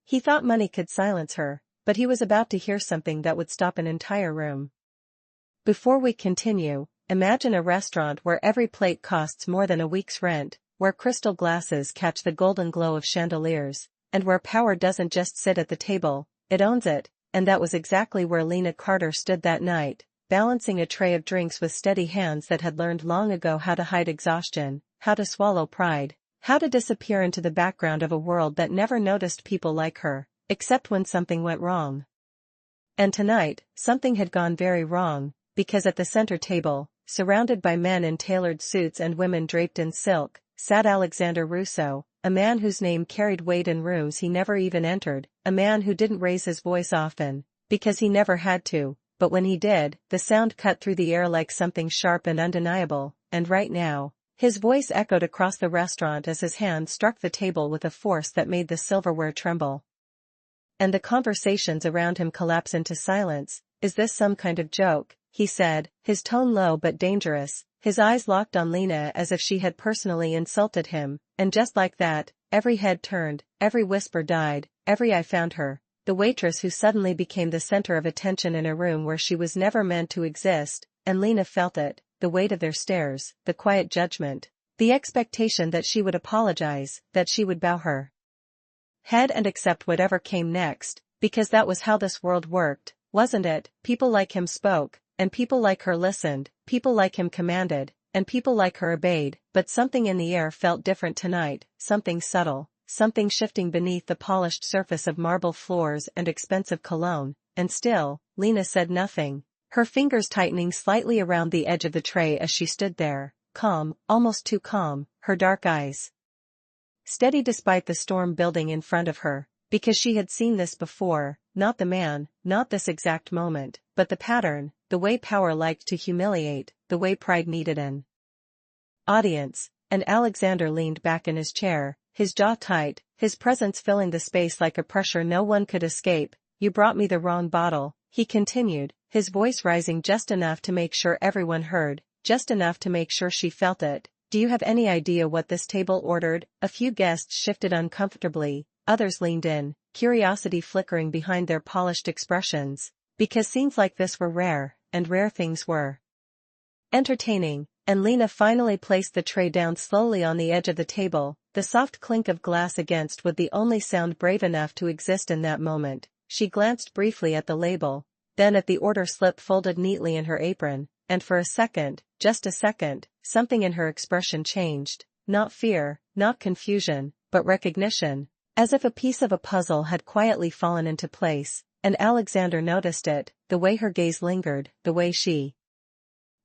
He thought money could silence her, but he was about to hear something that would stop an entire room. Before we continue, imagine a restaurant where every plate costs more than a week's rent, where crystal glasses catch the golden glow of chandeliers, and where power doesn't just sit at the table, it owns it, and that was exactly where Lena Carter stood that night, balancing a tray of drinks with steady hands that had learned long ago how to hide exhaustion, how to swallow pride, how to disappear into the background of a world that never noticed people like her, except when something went wrong. And tonight, something had gone very wrong, because at the center table, surrounded by men in tailored suits and women draped in silk, sat Alexander Russo, a man whose name carried weight in rooms he never even entered, a man who didn't raise his voice often, because he never had to, but when he did, the sound cut through the air like something sharp and undeniable, and right now, his voice echoed across the restaurant as his hand struck the table with a force that made the silverware tremble. And the conversations around him collapse into silence. Is this some kind of joke? He said, his tone low but dangerous, his eyes locked on Lena as if she had personally insulted him, and just like that, every head turned, every whisper died, every eye found her, the waitress who suddenly became the center of attention in a room where she was never meant to exist, and Lena felt it, the weight of their stares, the quiet judgment, the expectation that she would apologize, that she would bow her head and accept whatever came next, because that was how this world worked, wasn't it? People like him spoke, and people like her listened, people like him commanded, and people like her obeyed, but something in the air felt different tonight, something subtle, something shifting beneath the polished surface of marble floors and expensive cologne, and still, Lena said nothing, her fingers tightening slightly around the edge of the tray as she stood there, calm, almost too calm, her dark eyes steady despite the storm building in front of her, because she had seen this before, not the man, not this exact moment, but the pattern, the way power liked to humiliate, the way pride needed an audience, and Alexander leaned back in his chair, his jaw tight, his presence filling the space like a pressure no one could escape. You brought me the wrong bottle, he continued, his voice rising just enough to make sure everyone heard, just enough to make sure she felt it. Do you have any idea what this table ordered? A few guests shifted uncomfortably, others leaned in, curiosity flickering behind their polished expressions, because scenes like this were rare, and rare things were entertaining, and Lena finally placed the tray down slowly on the edge of the table, the soft clink of glass against with the only sound brave enough to exist in that moment. She glanced briefly at the label, then at the order slip folded neatly in her apron, and for a second, just a second, something in her expression changed, not fear, not confusion, but recognition, as if a piece of a puzzle had quietly fallen into place, and Alexander noticed it, the way her gaze lingered, the way she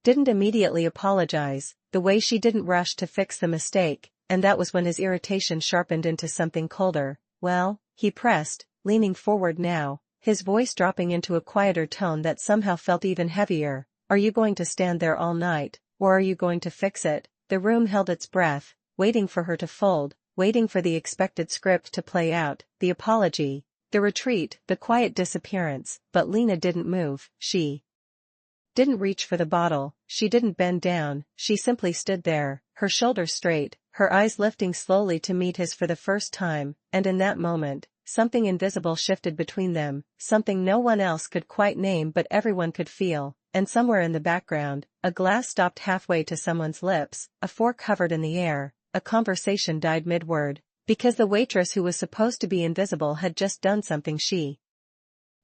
didn't immediately apologize, the way she didn't rush to fix the mistake, and that was when his irritation sharpened into something colder. Well, he pressed, leaning forward now, his voice dropping into a quieter tone that somehow felt even heavier. Are you going to stand there all night, or are you going to fix it? The room held its breath, waiting for her to fold, waiting for the expected script to play out, the apology, the retreat, the quiet disappearance, but Lena didn't move, she didn't reach for the bottle, she didn't bend down, she simply stood there, her shoulders straight, her eyes lifting slowly to meet his for the first time, and in that moment, something invisible shifted between them, something no one else could quite name but everyone could feel. And somewhere in the background, a glass stopped halfway to someone's lips, a fork hovered in the air, a conversation died mid-word, because the waitress who was supposed to be invisible had just done something she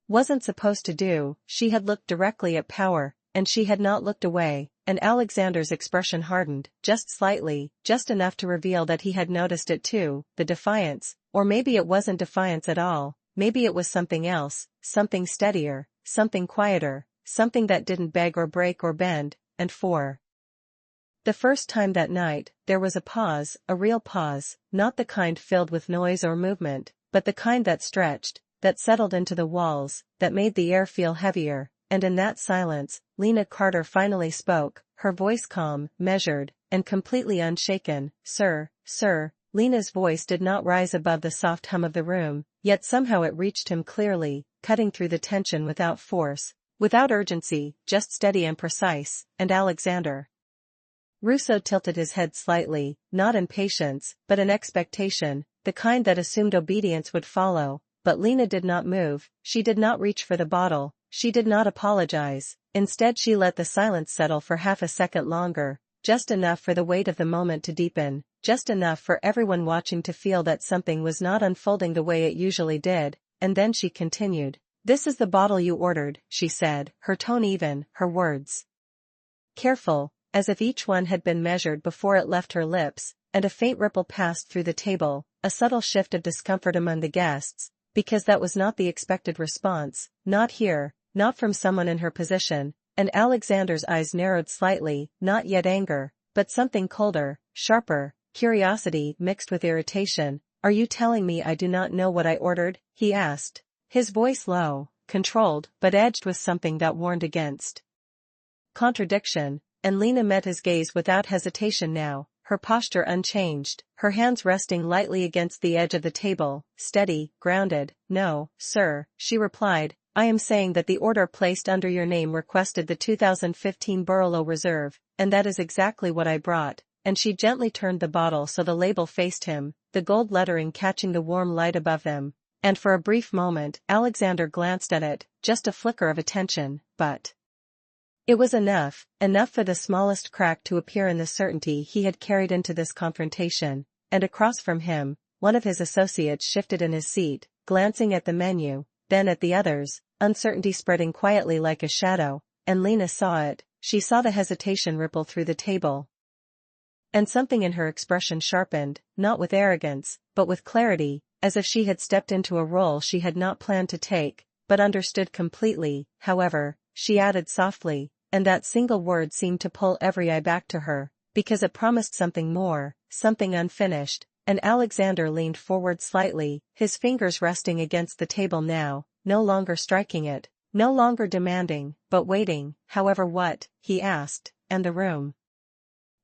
wasn't supposed to do. She had looked directly at power, and she had not looked away, and Alexander's expression hardened, just slightly, just enough to reveal that he had noticed it too, the defiance, or maybe it wasn't defiance at all, maybe it was something else, something steadier, something quieter. Something that didn't beg or break or bend, and for the first time that night, there was a pause, a real pause, not the kind filled with noise or movement, but the kind that stretched, that settled into the walls, that made the air feel heavier, and in that silence, Lena Carter finally spoke, her voice calm, measured, and completely unshaken. Sir, Lena's voice did not rise above the soft hum of the room, yet somehow it reached him clearly, cutting through the tension without force. Without urgency, just steady and precise, and Alexander Russo tilted his head slightly, not in patience, but in expectation, the kind that assumed obedience would follow, but Lena did not move, she did not reach for the bottle, she did not apologize. Instead she let the silence settle for half a second longer, just enough for the weight of the moment to deepen, just enough for everyone watching to feel that something was not unfolding the way it usually did, and then she continued. "This is the bottle you ordered," she said, her tone even, her words careful, as if each one had been measured before it left her lips, and a faint ripple passed through the table, a subtle shift of discomfort among the guests, because that was not the expected response, not here, not from someone in her position, and Alexander's eyes narrowed slightly, not yet anger, but something colder, sharper, curiosity mixed with irritation. "Are you telling me I do not know what I ordered?" he asked, his voice low, controlled, but edged with something that warned against contradiction, and Lena met his gaze without hesitation now, her posture unchanged, her hands resting lightly against the edge of the table, steady, grounded. "No, sir," she replied, "I am saying that the order placed under your name requested the 2015 Barolo Reserve, and that is exactly what I brought," and she gently turned the bottle so the label faced him, the gold lettering catching the warm light above them, and for a brief moment Alexander glanced at it, just a flicker of attention, but it was enough for the smallest crack to appear in the certainty he had carried into this confrontation, and across from him, one of his associates shifted in his seat, glancing at the menu, then at the others, uncertainty spreading quietly like a shadow, and Lena saw it, she saw the hesitation ripple through the table. And something in her expression sharpened, not with arrogance, but with clarity, as if she had stepped into a role she had not planned to take, but understood completely. "However," she added softly, and that single word seemed to pull every eye back to her, because it promised something more, something unfinished, and Alexander leaned forward slightly, his fingers resting against the table now, no longer striking it, no longer demanding, but waiting. "However what?" he asked, and the room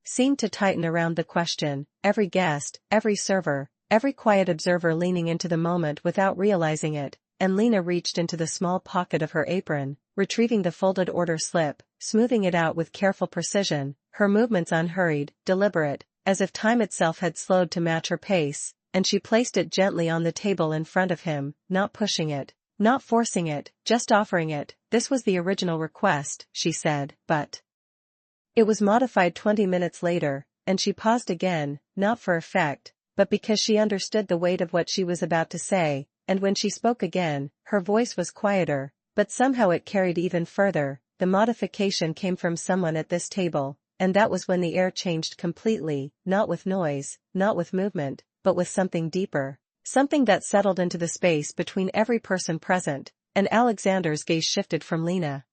seemed to tighten around the question, every guest, every server, every quiet observer leaning into the moment without realizing it, and Lena reached into the small pocket of her apron, retrieving the folded order slip, smoothing it out with careful precision, her movements unhurried, deliberate, as if time itself had slowed to match her pace, and she placed it gently on the table in front of him, not pushing it, not forcing it, just offering it. "This was the original request," she said, "but it was modified 20 minutes later," and she paused again, not for effect, but because she understood the weight of what she was about to say, and when she spoke again, her voice was quieter, but somehow it carried even further. "The modification came from someone at this table," and that was when the air changed completely, not with noise, not with movement, but with something deeper, something that settled into the space between every person present, and Alexander's gaze shifted from Lena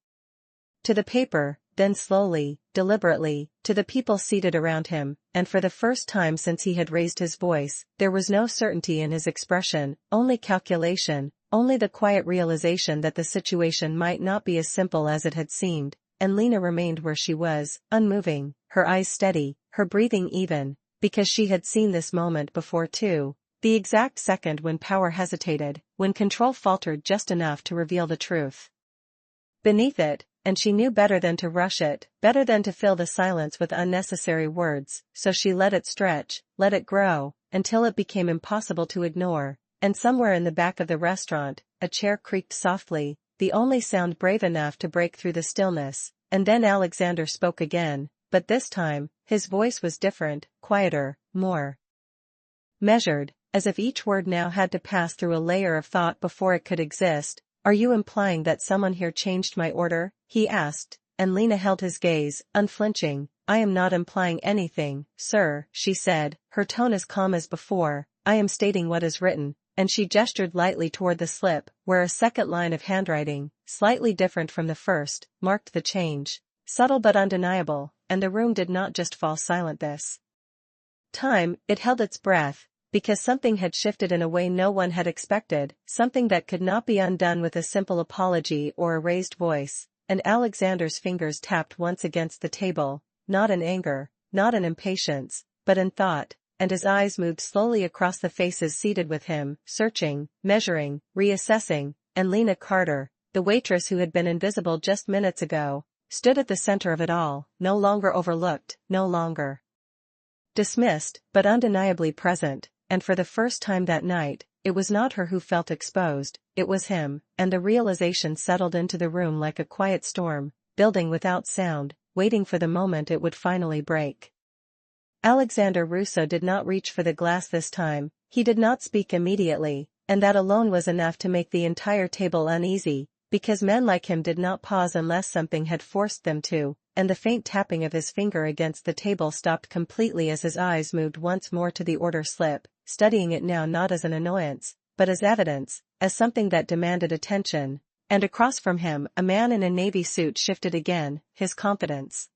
to the paper, then slowly, deliberately, to the people seated around him, and for the first time since he had raised his voice, there was no certainty in his expression, only calculation, only the quiet realization that the situation might not be as simple as it had seemed, and Lena remained where she was, unmoving, her eyes steady, her breathing even, because she had seen this moment before too, the exact second when power hesitated, when control faltered just enough to reveal the truth beneath it, and she knew better than to rush it, better than to fill the silence with unnecessary words, so she let it stretch, let it grow, until it became impossible to ignore, and somewhere in the back of the restaurant, a chair creaked softly, the only sound brave enough to break through the stillness, and then Alexander spoke again, but this time, his voice was different, quieter, more measured, as if each word now had to pass through a layer of thought before it could exist. "Are you implying that someone here changed my order?" he asked, and Lena held his gaze, unflinching. "I am not implying anything, sir," she said, her tone as calm as before. "I am stating what is written," and she gestured lightly toward the slip, where a second line of handwriting, slightly different from the first, marked the change, subtle but undeniable, and the room did not just fall silent this time, it held its breath, because something had shifted in a way no one had expected, something that could not be undone with a simple apology or a raised voice, and Alexander's fingers tapped once against the table, not in anger, not in impatience, but in thought, and his eyes moved slowly across the faces seated with him, searching, measuring, reassessing, and Lena Carter, the waitress who had been invisible just minutes ago, stood at the center of it all, no longer overlooked, no longer dismissed, but undeniably present, and for the first time that night, it was not her who felt exposed, it was him, and the realization settled into the room like a quiet storm, building without sound, waiting for the moment it would finally break. Alexander Russo did not reach for the glass this time, he did not speak immediately, and that alone was enough to make the entire table uneasy, because men like him did not pause unless something had forced them to, and the faint tapping of his finger against the table stopped completely as his eyes moved once more to the order slip, studying it now not as an annoyance, but as evidence, as something that demanded attention, and across from him a man in a navy suit shifted again, his confidence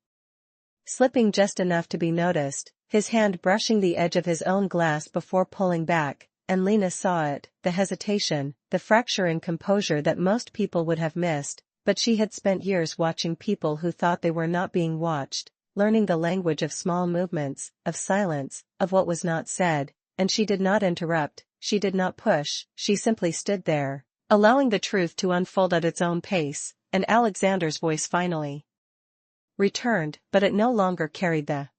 slipping just enough to be noticed, his hand brushing the edge of his own glass before pulling back, and Lena saw it, the hesitation, the fracture in composure that most people would have missed, but she had spent years watching people who thought they were not being watched, learning the language of small movements, of silence, of what was not said, and she did not interrupt, she did not push, she simply stood there, allowing the truth to unfold at its own pace, and Alexander's voice finally returned, but it no longer carried the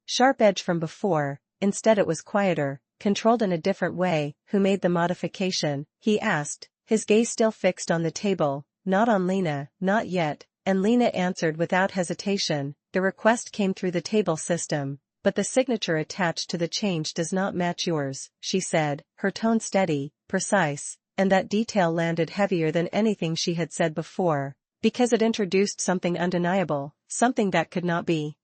sharp edge from before, instead it was quieter, controlled in a different way. Who made the modification, he asked, his gaze still fixed on the table, not on Lena, not yet, and Lena answered without hesitation, the request came through the table system, but the signature attached to the change does not match yours, she said, her tone steady, precise, and that detail landed heavier than anything she had said before, because it introduced something undeniable, something that could not be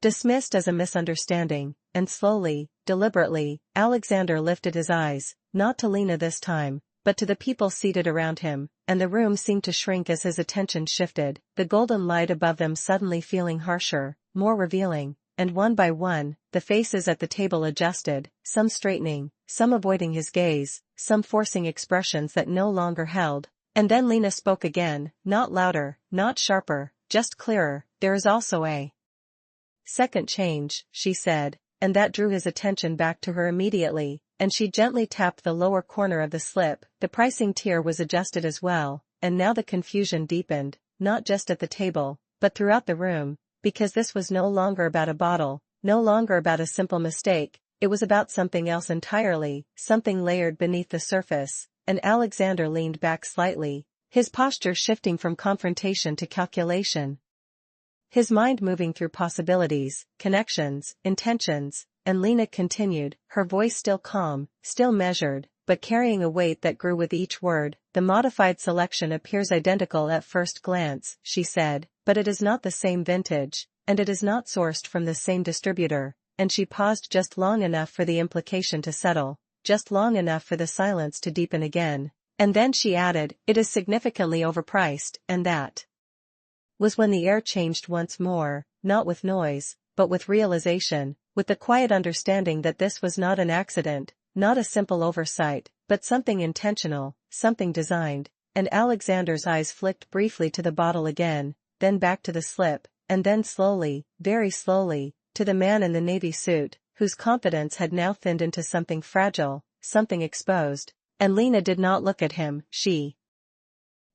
dismissed as a misunderstanding, and slowly, deliberately, Alexander lifted his eyes, not to Lena this time, but to the people seated around him, and the room seemed to shrink as his attention shifted, the golden light above them suddenly feeling harsher, more revealing, and one by one, the faces at the table adjusted, some straightening, some avoiding his gaze, some forcing expressions that no longer held. And then Lena spoke again, not louder, not sharper, just clearer. There is also a second change, she said, and that drew his attention back to her immediately, and she gently tapped the lower corner of the slip. The pricing tier was adjusted as well, and now the confusion deepened, not just at the table, but throughout the room, because this was no longer about a bottle, no longer about a simple mistake, it was about something else entirely, something layered beneath the surface. And Alexander leaned back slightly, his posture shifting from confrontation to calculation. His mind moving through possibilities, connections, intentions, and Lena continued, her voice still calm, still measured, but carrying a weight that grew with each word. The modified selection appears identical at first glance, she said, but it is not the same vintage, and it is not sourced from the same distributor, and she paused just long enough for the implication to settle. Just long enough for the silence to deepen again, and then she added, it is significantly overpriced, and that was when the air changed once more, not with noise, but with realization, with the quiet understanding that this was not an accident, not a simple oversight, but something intentional, something designed, and Alexander's eyes flicked briefly to the bottle again, then back to the slip, and then slowly, very slowly, to the man in the navy suit, whose confidence had now thinned into something fragile, something exposed, and Lena did not look at him, she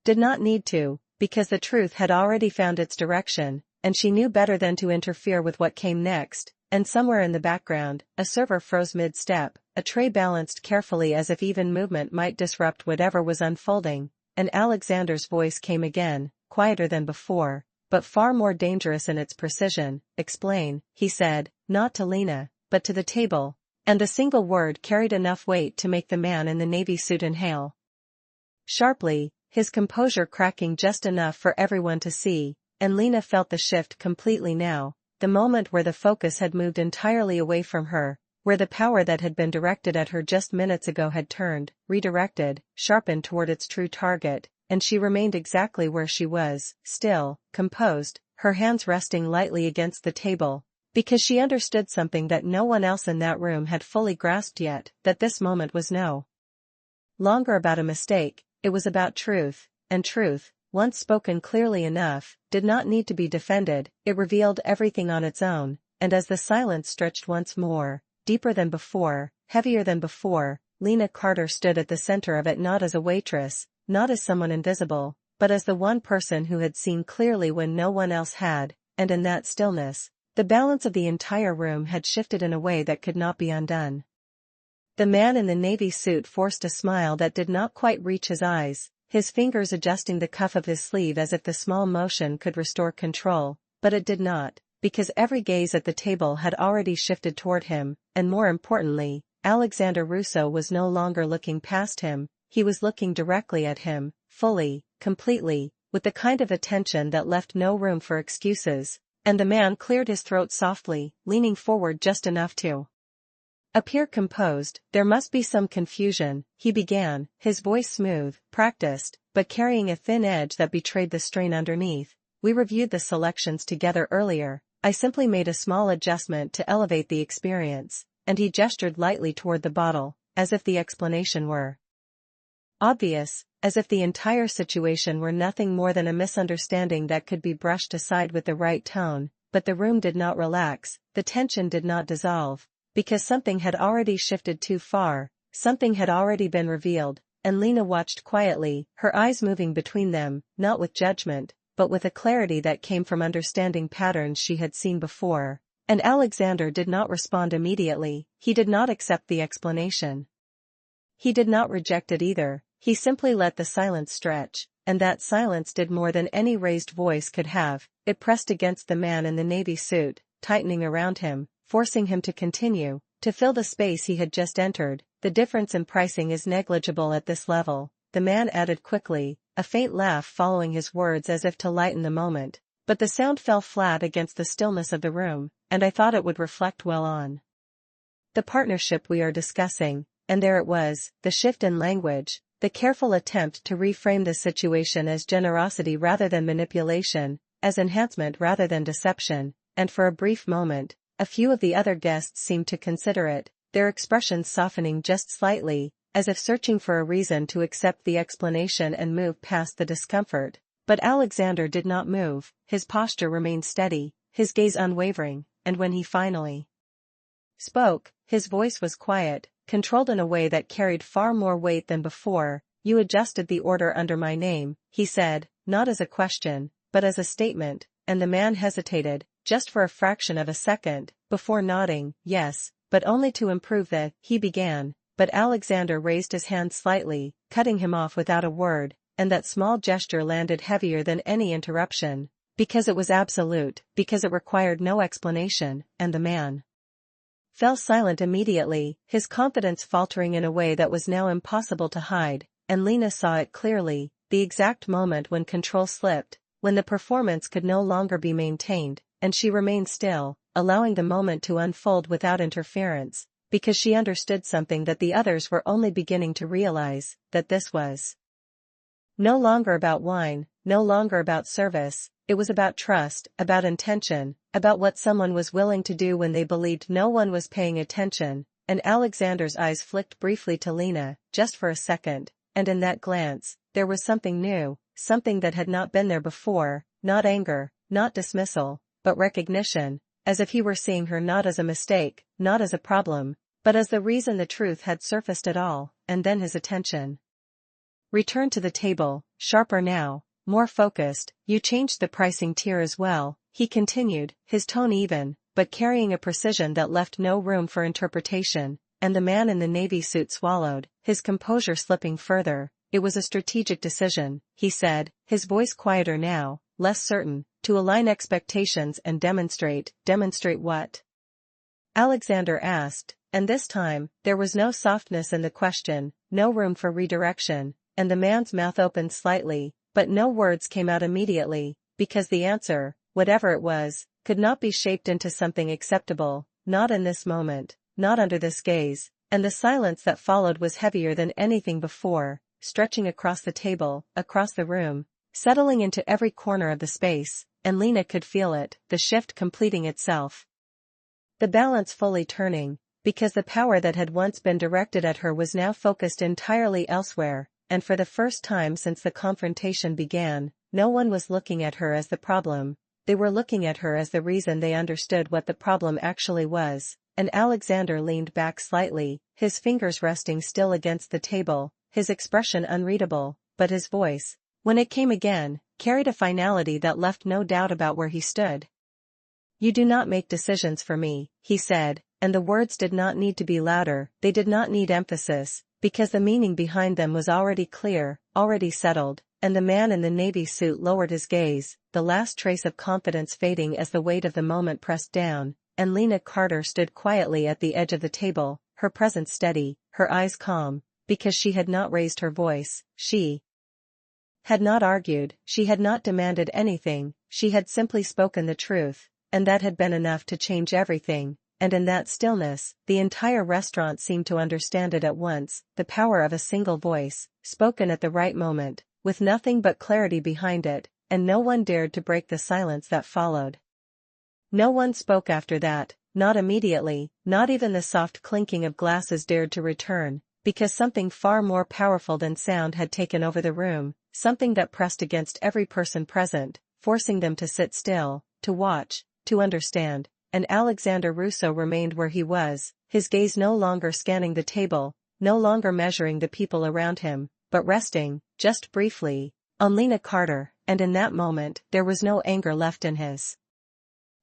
did not need to, because the truth had already found its direction, and she knew better than to interfere with what came next, and somewhere in the background, a server froze mid-step, a tray balanced carefully as if even movement might disrupt whatever was unfolding, and Alexander's voice came again, quieter than before, but far more dangerous in its precision. Explain, he said, not to Lena, but to the table, and the single word carried enough weight to make the man in the navy suit inhale sharply, his composure cracking just enough for everyone to see, and Lena felt the shift completely now, the moment where the focus had moved entirely away from her, where the power that had been directed at her just minutes ago had turned, redirected, sharpened toward its true target, and she remained exactly where she was, still, composed, her hands resting lightly against the table, because she understood something that no one else in that room had fully grasped yet, that this moment was no longer about a mistake, it was about truth, and truth, once spoken clearly enough, did not need to be defended. It revealed everything on its own, and as the silence stretched once more, deeper than before, heavier than before, Lena Carter stood at the center of it, not as a waitress, not as someone invisible, but as the one person who had seen clearly when no one else had, and in that stillness, the balance of the entire room had shifted in a way that could not be undone. The man in the navy suit forced a smile that did not quite reach his eyes, his fingers adjusting the cuff of his sleeve as if the small motion could restore control, but it did not, because every gaze at the table had already shifted toward him, and more importantly, Alexander Russo was no longer looking past him, he was looking directly at him, fully, completely, with the kind of attention that left no room for excuses, and the man cleared his throat softly, leaning forward just enough to appear composed. There must be some confusion, he began, his voice smooth, practiced, but carrying a thin edge that betrayed the strain underneath. We reviewed the selections together earlier, I simply made a small adjustment to elevate the experience, and he gestured lightly toward the bottle, as if the explanation were obvious, as if the entire situation were nothing more than a misunderstanding that could be brushed aside with the right tone. But the room did not relax, the tension did not dissolve, because something had already shifted too far, something had already been revealed, and Lena watched quietly, her eyes moving between them, not with judgment, but with a clarity that came from understanding patterns she had seen before. And Alexander did not respond immediately, he did not accept the explanation. He did not reject it either, he simply let the silence stretch, and that silence did more than any raised voice could have. It pressed against the man in the navy suit, tightening around him, forcing him to continue, to fill the space he had just entered. The difference in pricing is negligible at this level, the man added quickly, a faint laugh following his words as if to lighten the moment. But the sound fell flat against the stillness of the room, and I thought it would reflect well on the partnership we are discussing. And there it was, the shift in language, the careful attempt to reframe the situation as generosity rather than manipulation, as enhancement rather than deception. And for a brief moment, a few of the other guests seemed to consider it, their expressions softening just slightly, as if searching for a reason to accept the explanation and move past the discomfort. But Alexander did not move, his posture remained steady, his gaze unwavering, and when he finally spoke, his voice was quiet, controlled in a way that carried far more weight than before. You adjusted the order under my name, he said, not as a question, but as a statement, and the man hesitated, just for a fraction of a second, before nodding, yes, but only to improve the, he began, but Alexander raised his hand slightly, cutting him off without a word, and that small gesture landed heavier than any interruption, because it was absolute, because it required no explanation, and the man fell silent immediately, his confidence faltering in a way that was now impossible to hide, and Lena saw it clearly, the exact moment when control slipped, when the performance could no longer be maintained, and she remained still, allowing the moment to unfold without interference, because she understood something that the others were only beginning to realize, that this was no longer about wine, no longer about service. It was about trust, about intention, about what someone was willing to do when they believed no one was paying attention. And Alexander's eyes flicked briefly to Lena, just for a second, and in that glance, there was something new, something that had not been there before, not anger, not dismissal, but recognition, as if he were seeing her not as a mistake, not as a problem, but as the reason the truth had surfaced at all. And then his attention returned to the table, sharper now, more focused. You changed the pricing tier as well, he continued, his tone even, but carrying a precision that left no room for interpretation. And the man in the navy suit swallowed, his composure slipping further. It was a strategic decision, he said, his voice quieter now, less certain, to align expectations and demonstrate what? Alexander asked, and this time, there was no softness in the question, no room for redirection, and the man's mouth opened slightly, but no words came out immediately, because the answer, whatever it was, could not be shaped into something acceptable, not in this moment, not under this gaze. And the silence that followed was heavier than anything before, stretching across the table, across the room, settling into every corner of the space, and Lena could feel it, the shift completing itself. The balance fully turning, because the power that had once been directed at her was now focused entirely elsewhere. And for the first time since the confrontation began, no one was looking at her as the problem, they were looking at her as the reason. They understood what the problem actually was, and Alexander leaned back slightly, his fingers resting still against the table, his expression unreadable, but his voice, when it came again, carried a finality that left no doubt about where he stood. You do not make decisions for me, he said, and the words did not need to be louder, they did not need emphasis, because the meaning behind them was already clear, already settled, and the man in the navy suit lowered his gaze, the last trace of confidence fading as the weight of the moment pressed down, and Lena Carter stood quietly at the edge of the table, her presence steady, her eyes calm, because she had not raised her voice, she had not argued, she had not demanded anything, she had simply spoken the truth, and that had been enough to change everything. And in that stillness, the entire restaurant seemed to understand it at once, the power of a single voice, spoken at the right moment, with nothing but clarity behind it, and no one dared to break the silence that followed. No one spoke after that, not immediately, not even the soft clinking of glasses dared to return, because something far more powerful than sound had taken over the room, something that pressed against every person present, forcing them to sit still, to watch, to understand. And Alexander Russo remained where he was, his gaze no longer scanning the table, no longer measuring the people around him, but resting, just briefly, on Lena Carter, and in that moment there was no anger left in his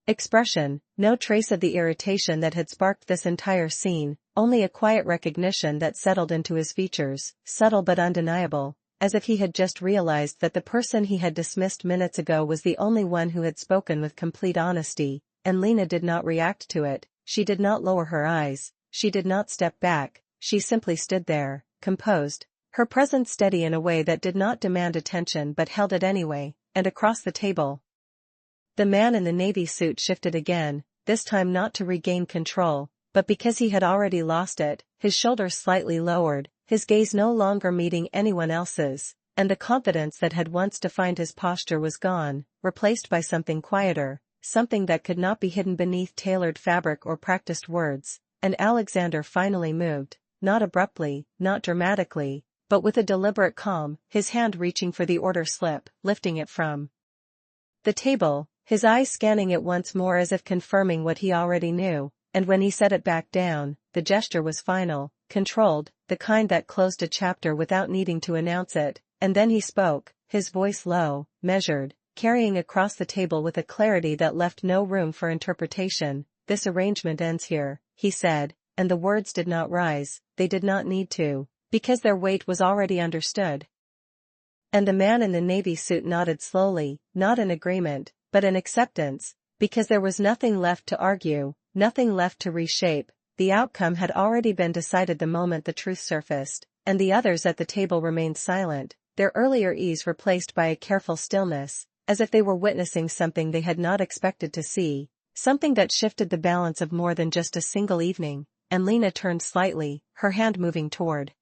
expression, no trace of the irritation that had sparked this entire scene, only a quiet recognition that settled into his features, subtle but undeniable, as if he had just realized that the person he had dismissed minutes ago was the only one who had spoken with complete honesty. And Lena did not react to it, she did not lower her eyes, she did not step back, she simply stood there, composed, her presence steady in a way that did not demand attention but held it anyway, and across the table. The man in the navy suit shifted again, this time not to regain control, but because he had already lost it, his shoulders slightly lowered, his gaze no longer meeting anyone else's, and the confidence that had once defined his posture was gone, replaced by something quieter. Something that could not be hidden beneath tailored fabric or practiced words, and Alexander finally moved, not abruptly, not dramatically, but with a deliberate calm, his hand reaching for the order slip, lifting it from the table, his eyes scanning it once more as if confirming what he already knew, and when he set it back down, the gesture was final, controlled, the kind that closed a chapter without needing to announce it, and then he spoke, his voice low, measured, carrying across the table with a clarity that left no room for interpretation. "This arrangement ends here," he said, and the words did not rise, they did not need to, because their weight was already understood. And the man in the navy suit nodded slowly, not in agreement, but in acceptance, because there was nothing left to argue, nothing left to reshape, the outcome had already been decided the moment the truth surfaced, and the others at the table remained silent, their earlier ease replaced by a careful stillness, as if they were witnessing something they had not expected to see, something that shifted the balance of more than just a single evening, and Lena turned slightly, her hand moving toward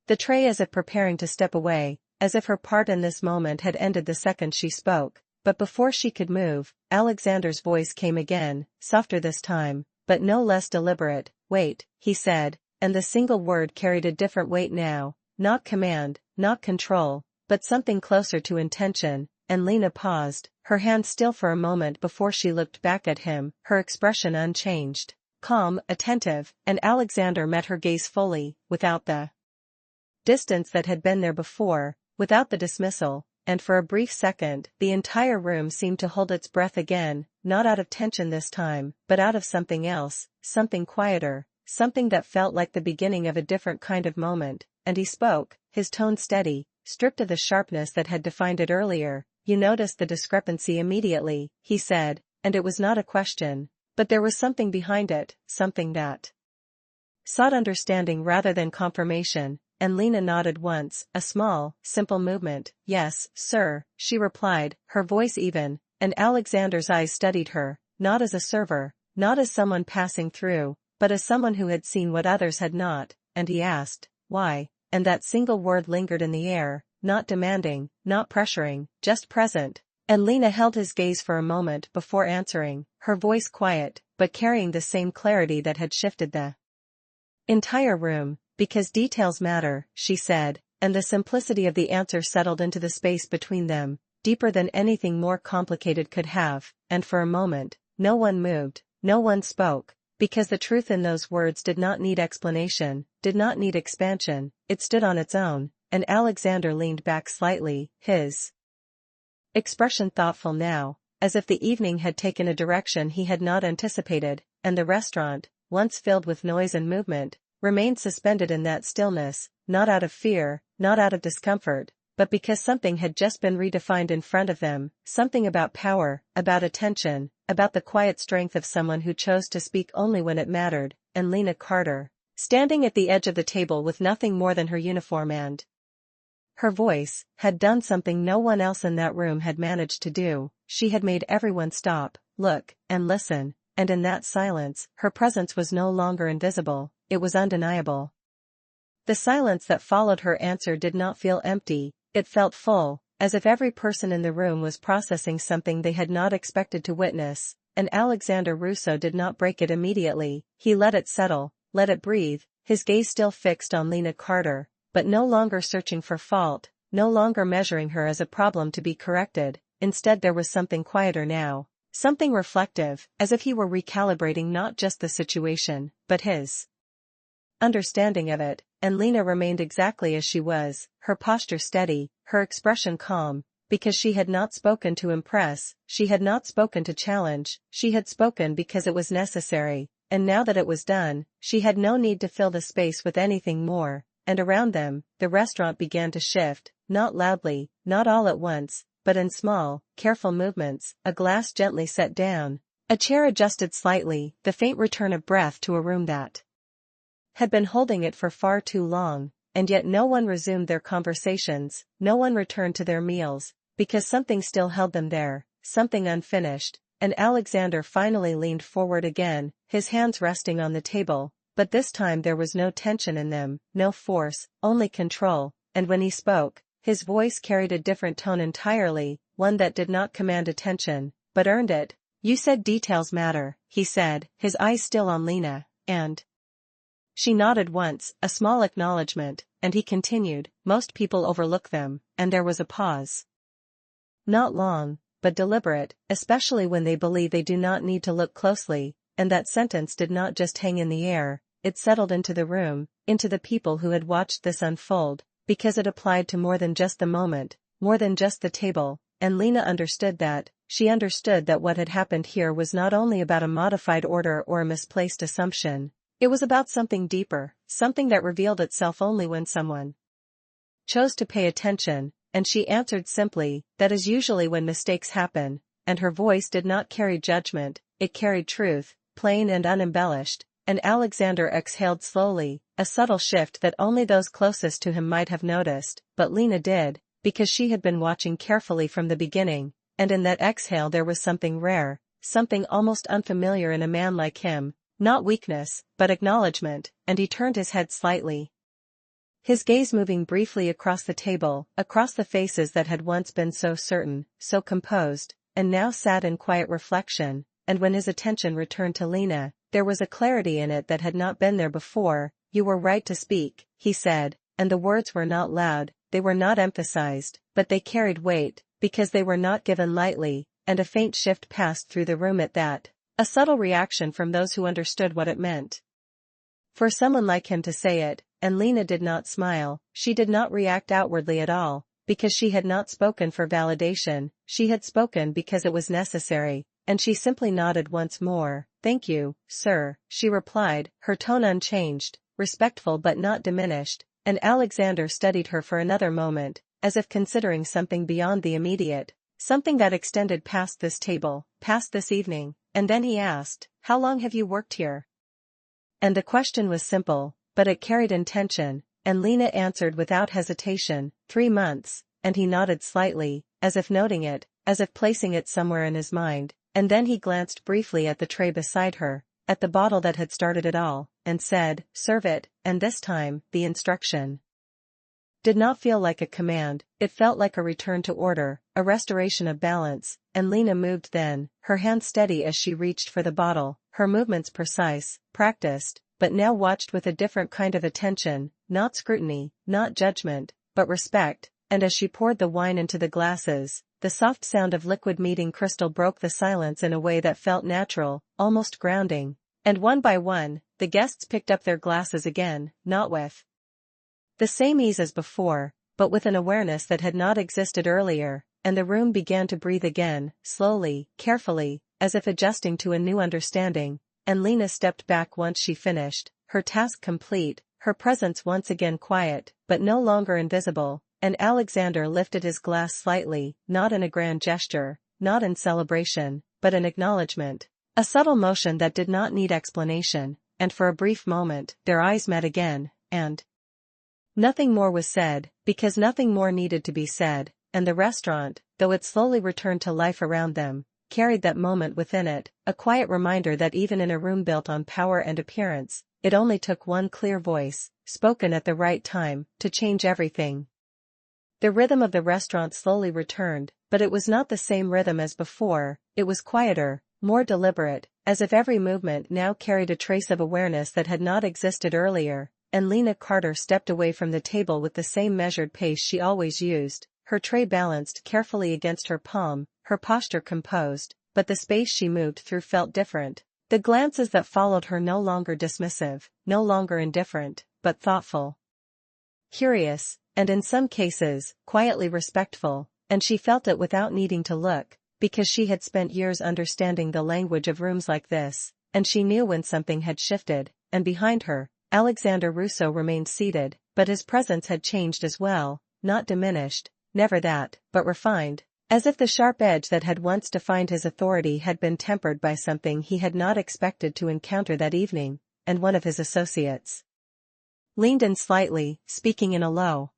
the tray as if preparing to step away, as if her part in this moment had ended the second she spoke, but before she could move, Alexander's voice came again, softer this time, but no less deliberate. "Wait," he said, and the single word carried a different weight now, not command, not control, but something closer to intention. And Lena paused, her hand still for a moment before she looked back at him, her expression unchanged, calm, attentive, and Alexander met her gaze fully, without the distance that had been there before, without the dismissal, and for a brief second, the entire room seemed to hold its breath again, not out of tension this time, but out of something else, something quieter, something that felt like the beginning of a different kind of moment, and he spoke, his tone steady, stripped of the sharpness that had defined it earlier. "You noticed the discrepancy immediately," he said, and it was not a question, but there was something behind it, something that sought understanding rather than confirmation, and Lena nodded once, a small, simple movement. "Yes, sir," she replied, her voice even, and Alexander's eyes studied her, not as a server, not as someone passing through, but as someone who had seen what others had not, and he asked, "Why?" And that single word lingered in the air, not demanding, not pressuring, just present, and Lena held his gaze for a moment before answering, her voice quiet, but carrying the same clarity that had shifted the entire room. "Because details matter," she said, and the simplicity of the answer settled into the space between them, deeper than anything more complicated could have, and for a moment, no one moved, no one spoke, because the truth in those words did not need explanation, did not need expansion, it stood on its own, and Alexander leaned back slightly, his expression thoughtful now, as if the evening had taken a direction he had not anticipated, and the restaurant, once filled with noise and movement, remained suspended in that stillness, not out of fear, not out of discomfort, but because something had just been redefined in front of them, something about power, about attention, about the quiet strength of someone who chose to speak only when it mattered. And Lena Carter, standing at the edge of the table with nothing more than her uniform and her voice, had done something no one else in that room had managed to do. She had made everyone stop, look, and listen, and in that silence, her presence was no longer invisible, it was undeniable. The silence that followed her answer did not feel empty, it felt full, as if every person in the room was processing something they had not expected to witness, and Alexander Russo did not break it immediately. He let it settle, let it breathe, his gaze still fixed on Lena Carter, but no longer searching for fault, no longer measuring her as a problem to be corrected. Instead there was something quieter now, something reflective, as if he were recalibrating not just the situation, but his understanding of it. And Lena remained exactly as she was, her posture steady, her expression calm, because she had not spoken to impress, she had not spoken to challenge, she had spoken because it was necessary, and now that it was done, she had no need to fill the space with anything more. And around them, the restaurant began to shift, not loudly, not all at once, but in small, careful movements. A glass gently set down, a chair adjusted slightly, the faint return of breath to a room that had been holding it for far too long, and yet no one resumed their conversations, no one returned to their meals, because something still held them there, something unfinished. And Alexander finally leaned forward again, his hands resting on the table, but this time there was no tension in them, no force, only control, and when he spoke, his voice carried a different tone entirely, one that did not command attention, but earned it. "You said details matter," he said, his eyes still on Lena, and she nodded once, a small acknowledgement, and he continued, "Most people overlook them," and there was a pause. Not long, but deliberate, especially when they believe they do not need to look closely, and that sentence did not just hang in the air, it settled into the room, into the people who had watched this unfold, because it applied to more than just the moment, more than just the table. And Lena understood that. She understood that what had happened here was not only about a modified order or a misplaced assumption. It was about something deeper, something that revealed itself only when someone chose to pay attention, and she answered simply, "That is usually when mistakes happen," and her voice did not carry judgment, it carried truth, plain and unembellished. And Alexander exhaled slowly, a subtle shift that only those closest to him might have noticed, but Lena did, because she had been watching carefully from the beginning, and in that exhale there was something rare, something almost unfamiliar in a man like him. Not weakness, but acknowledgement, and he turned his head slightly, his gaze moving briefly across the table, across the faces that had once been so certain, so composed, and now sat in quiet reflection. And when his attention returned to Lena, there was a clarity in it that had not been there before. "You were right to speak," he said, and the words were not loud, they were not emphasized, but they carried weight, because they were not given lightly. And a faint shift passed through the room at that. A subtle reaction from those who understood what it meant for someone like him to say it, and Lena did not smile, she did not react outwardly at all, because she had not spoken for validation, she had spoken because it was necessary, and she simply nodded once more. "Thank you, sir," she replied, her tone unchanged, respectful but not diminished, and Alexander studied her for another moment, as if considering something beyond the immediate, something that extended past this table, past this evening. And then he asked, "How long have you worked here?" And the question was simple, but it carried intention, and Lena answered without hesitation, 3 months, and he nodded slightly, as if noting it, as if placing it somewhere in his mind, and then he glanced briefly at the tray beside her, at the bottle that had started it all, and said, "Serve it," and this time, the instruction did not feel like a command, it felt like a return to order, a restoration of balance, and Lena moved then, her hand steady as she reached for the bottle, her movements precise, practiced, but now watched with a different kind of attention, not scrutiny, not judgment, but respect. And as she poured the wine into the glasses, the soft sound of liquid meeting crystal broke the silence in a way that felt natural, almost grounding. And one by one, the guests picked up their glasses again, not with the same ease as before, but with an awareness that had not existed earlier, and the room began to breathe again, slowly, carefully, as if adjusting to a new understanding. and Lena stepped back once she finished, her task complete, her presence once again quiet, but no longer invisible, and Alexander lifted his glass slightly, not in a grand gesture, not in celebration, but in acknowledgement. A subtle motion that did not need explanation, and for a brief moment, their eyes met again, and nothing more was said, because nothing more needed to be said, and the restaurant, though it slowly returned to life around them, carried that moment within it, a quiet reminder that even in a room built on power and appearance, it only took one clear voice, spoken at the right time, to change everything. The rhythm of the restaurant slowly returned, but it was not the same rhythm as before, it was quieter, more deliberate, as if every movement now carried a trace of awareness that had not existed earlier, and Lena Carter stepped away from the table with the same measured pace she always used, her tray balanced carefully against her palm, her posture composed, but the space she moved through felt different. The glances that followed her no longer dismissive, no longer indifferent, but thoughtful, curious, and in some cases, quietly respectful, and she felt it without needing to look, because she had spent years understanding the language of rooms like this, and she knew when something had shifted, and behind her, Alexander Russo remained seated, but his presence had changed as well, not diminished, never that, but refined, as if the sharp edge that had once defined his authority had been tempered by something he had not expected to encounter that evening, and one of his associates leaned in slightly, speaking in a low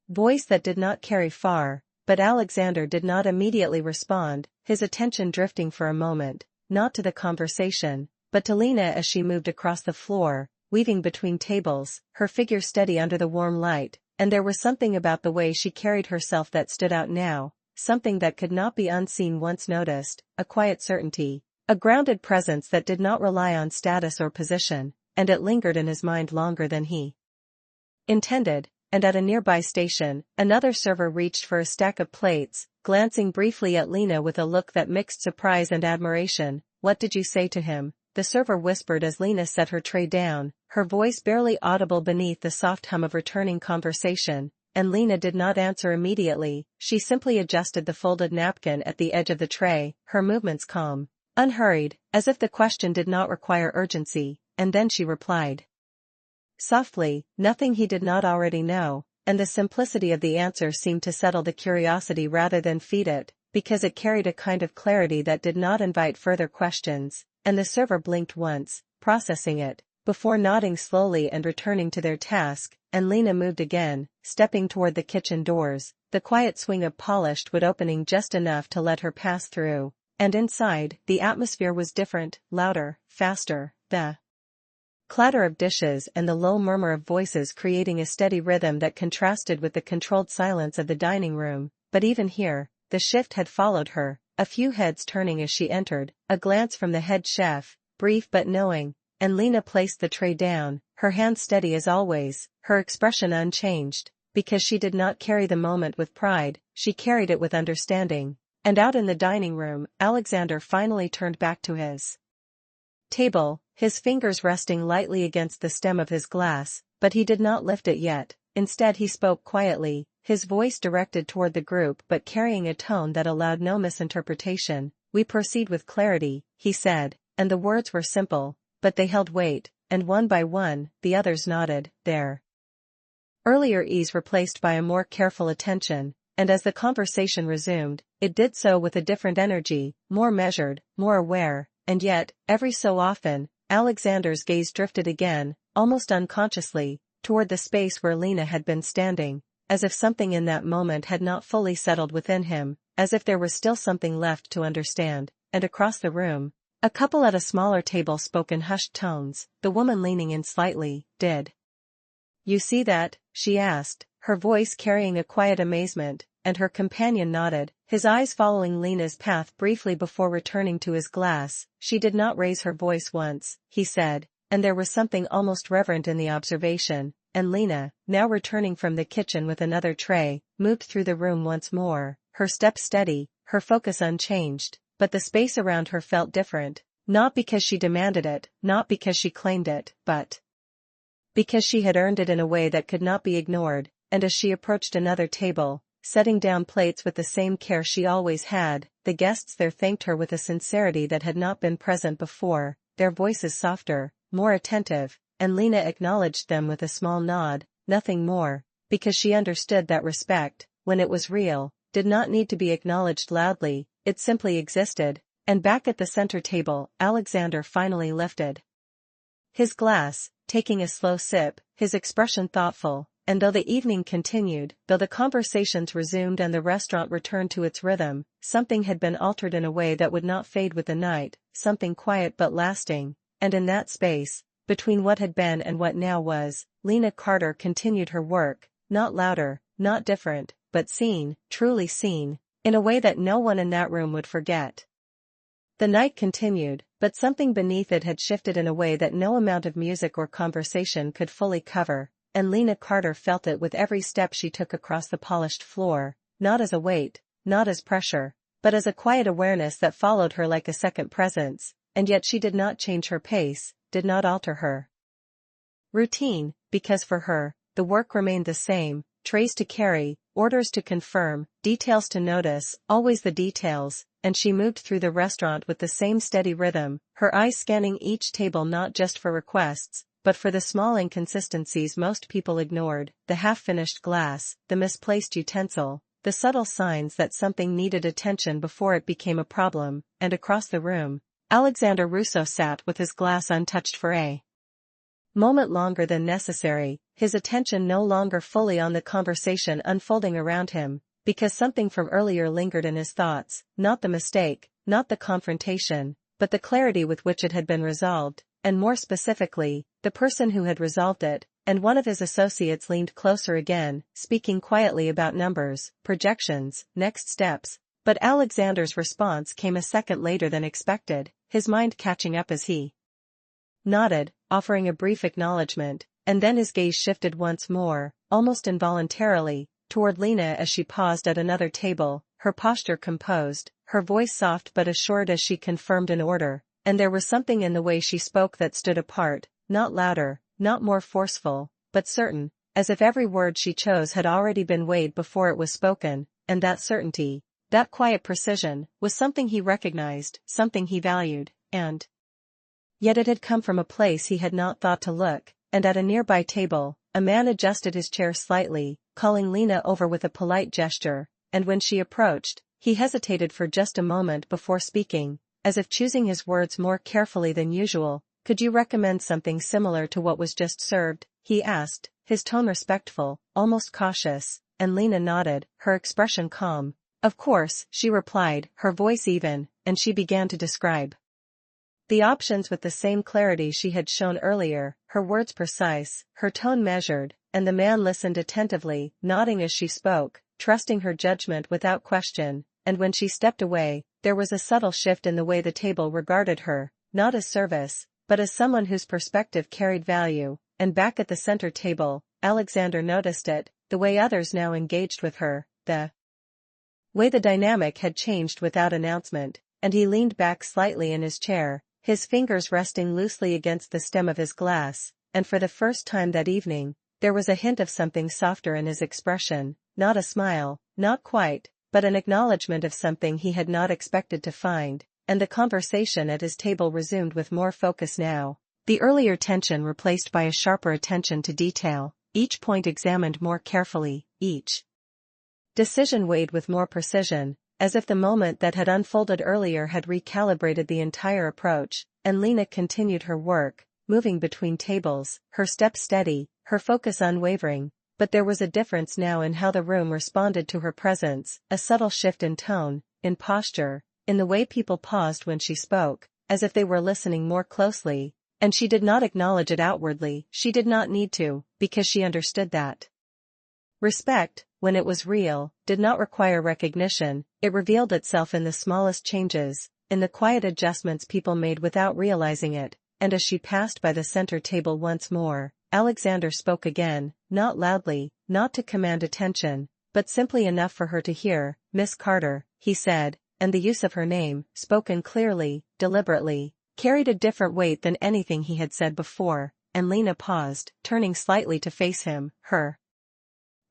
voice that did not carry far, but Alexander did not immediately respond, his attention drifting for a moment, not to the conversation, but to Lena as she moved across the floor, weaving between tables, her figure steady under the warm light, and there was something about the way she carried herself that stood out now, something that could not be unseen once noticed, a quiet certainty, a grounded presence that did not rely on status or position, and it lingered in his mind longer than he intended. And at a nearby station, another server reached for a stack of plates, glancing briefly at Lena with a look that mixed surprise and admiration. "What did you say to him?" the server whispered as Lena set her tray down, her voice barely audible beneath the soft hum of returning conversation, and Lena did not answer immediately, she simply adjusted the folded napkin at the edge of the tray, her movements calm, unhurried, as if the question did not require urgency, and then she replied softly, nothing he did not already know, and the simplicity of the answer seemed to settle the curiosity rather than feed it, because it carried a kind of clarity that did not invite further questions, and the server blinked once, processing it, before nodding slowly and returning to their task, and Lena moved again, stepping toward the kitchen doors, the quiet swing of polished wood opening just enough to let her pass through, and inside, the atmosphere was different, louder, faster, the clatter of dishes and the low murmur of voices creating a steady rhythm that contrasted with the controlled silence of the dining room, but even here, the shift had followed her, a few heads turning as she entered, a glance from the head chef, brief but knowing, and Lena placed the tray down, her hand steady as always, her expression unchanged, because she did not carry the moment with pride, she carried it with understanding, and out in the dining room, Alexander finally turned back to his table, his fingers resting lightly against the stem of his glass, but he did not lift it yet. Instead he spoke quietly, his voice directed toward the group but carrying a tone that allowed no misinterpretation. "We proceed with clarity," he said, and the words were simple, but they held weight, and one by one, the others nodded, their earlier ease replaced by a more careful attention, and as the conversation resumed, it did so with a different energy, more measured, more aware, and yet, every so often, Alexander's gaze drifted again, almost unconsciously, toward the space where Lena had been standing, as if something in that moment had not fully settled within him, as if there was still something left to understand, and across the room, a couple at a smaller table spoke in hushed tones, the woman leaning in slightly, "Did you see that?" she asked, her voice carrying a quiet amazement, and her companion nodded, his eyes following Lena's path briefly before returning to his glass. "She did not raise her voice once," he said, and there was something almost reverent in the observation, and Lena, now returning from the kitchen with another tray, moved through the room once more, her step steady, her focus unchanged, but the space around her felt different, not because she demanded it, not because she claimed it, but because she had earned it in a way that could not be ignored, and as she approached another table, setting down plates with the same care she always had, the guests there thanked her with a sincerity that had not been present before, their voices softer, more attentive, and Lena acknowledged them with a small nod, nothing more, because she understood that respect, when it was real, did not need to be acknowledged loudly, it simply existed. And back at the center table, Alexander finally lifted his glass, taking a slow sip, his expression thoughtful, and though the evening continued, though the conversations resumed and the restaurant returned to its rhythm, something had been altered in a way that would not fade with the night, something quiet but lasting, and in that space, between what had been and what now was, Lena Carter continued her work, not louder, not different, but seen, truly seen, in a way that no one in that room would forget. The night continued, but something beneath it had shifted in a way that no amount of music or conversation could fully cover, and Lena Carter felt it with every step she took across the polished floor, not as a weight, not as pressure, but as a quiet awareness that followed her like a second presence, and yet she did not change her pace, did not alter her routine, because for her, the work remained the same, trays to carry, orders to confirm, details to notice, always the details, and she moved through the restaurant with the same steady rhythm, her eyes scanning each table not just for requests, but for the small inconsistencies most people ignored, the half-finished glass, the misplaced utensil, the subtle signs that something needed attention before it became a problem, and across the room, Alexander Russo sat with his glass untouched for a moment longer than necessary, his attention no longer fully on the conversation unfolding around him, because something from earlier lingered in his thoughts, not the mistake, not the confrontation, but the clarity with which it had been resolved, and more specifically, the person who had resolved it, and one of his associates leaned closer again, speaking quietly about numbers, projections, next steps, but Alexander's response came a second later than expected, his mind catching up as he nodded, offering a brief acknowledgement, and then his gaze shifted once more, almost involuntarily, toward Lena as she paused at another table, her posture composed, her voice soft but assured as she confirmed an order, and there was something in the way she spoke that stood apart, not louder, not more forceful, but certain, as if every word she chose had already been weighed before it was spoken, and that certainty, that quiet precision, was something he recognized, something he valued, and yet it had come from a place he had not thought to look, and at a nearby table, a man adjusted his chair slightly, calling Lena over with a polite gesture, and when she approached, he hesitated for just a moment before speaking, as if choosing his words more carefully than usual. "Could you recommend something similar to what was just served?" he asked, his tone respectful, almost cautious, and Lena nodded, her expression calm. "Of course," she replied, her voice even, and she began to describe the options with the same clarity she had shown earlier, her words precise, her tone measured, and the man listened attentively, nodding as she spoke, trusting her judgment without question, and when she stepped away, there was a subtle shift in the way the table regarded her, not as service, but as someone whose perspective carried value, and back at the center table, Alexander noticed it, the way others now engaged with her, the way the dynamic had changed without announcement, and he leaned back slightly in his chair, his fingers resting loosely against the stem of his glass, and for the first time that evening, there was a hint of something softer in his expression, not a smile, not quite, but an acknowledgement of something he had not expected to find, and the conversation at his table resumed with more focus now, the earlier tension replaced by a sharper attention to detail, each point examined more carefully, each decision weighed with more precision, as if the moment that had unfolded earlier had recalibrated the entire approach, and Lena continued her work, moving between tables, her step steady, her focus unwavering, but there was a difference now in how the room responded to her presence, a subtle shift in tone, in posture, in the way people paused when she spoke, as if they were listening more closely, and she did not acknowledge it outwardly, she did not need to, because she understood that respect, when it was real, did not require recognition, it revealed itself in the smallest changes, in the quiet adjustments people made without realizing it, and as she passed by the center table once more, Alexander spoke again, not loudly, not to command attention, but simply enough for her to hear. "Miss Carter," he said, and the use of her name, spoken clearly, deliberately, carried a different weight than anything he had said before, and Lena paused, turning slightly to face him, her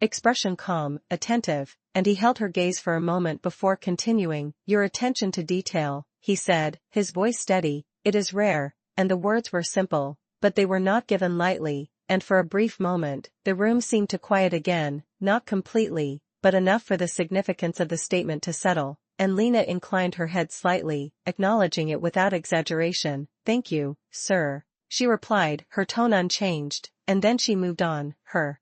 expression calm, attentive, and he held her gaze for a moment before continuing. "Your attention to detail," he said, his voice steady, "it is rare, and the words were simple, but they were not given lightly, and for a brief moment, the room seemed to quiet again, not completely, but enough for the significance of the statement to settle, and Lena inclined her head slightly, acknowledging it without exaggeration. "Thank you, sir," she replied, her tone unchanged, and then she moved on, her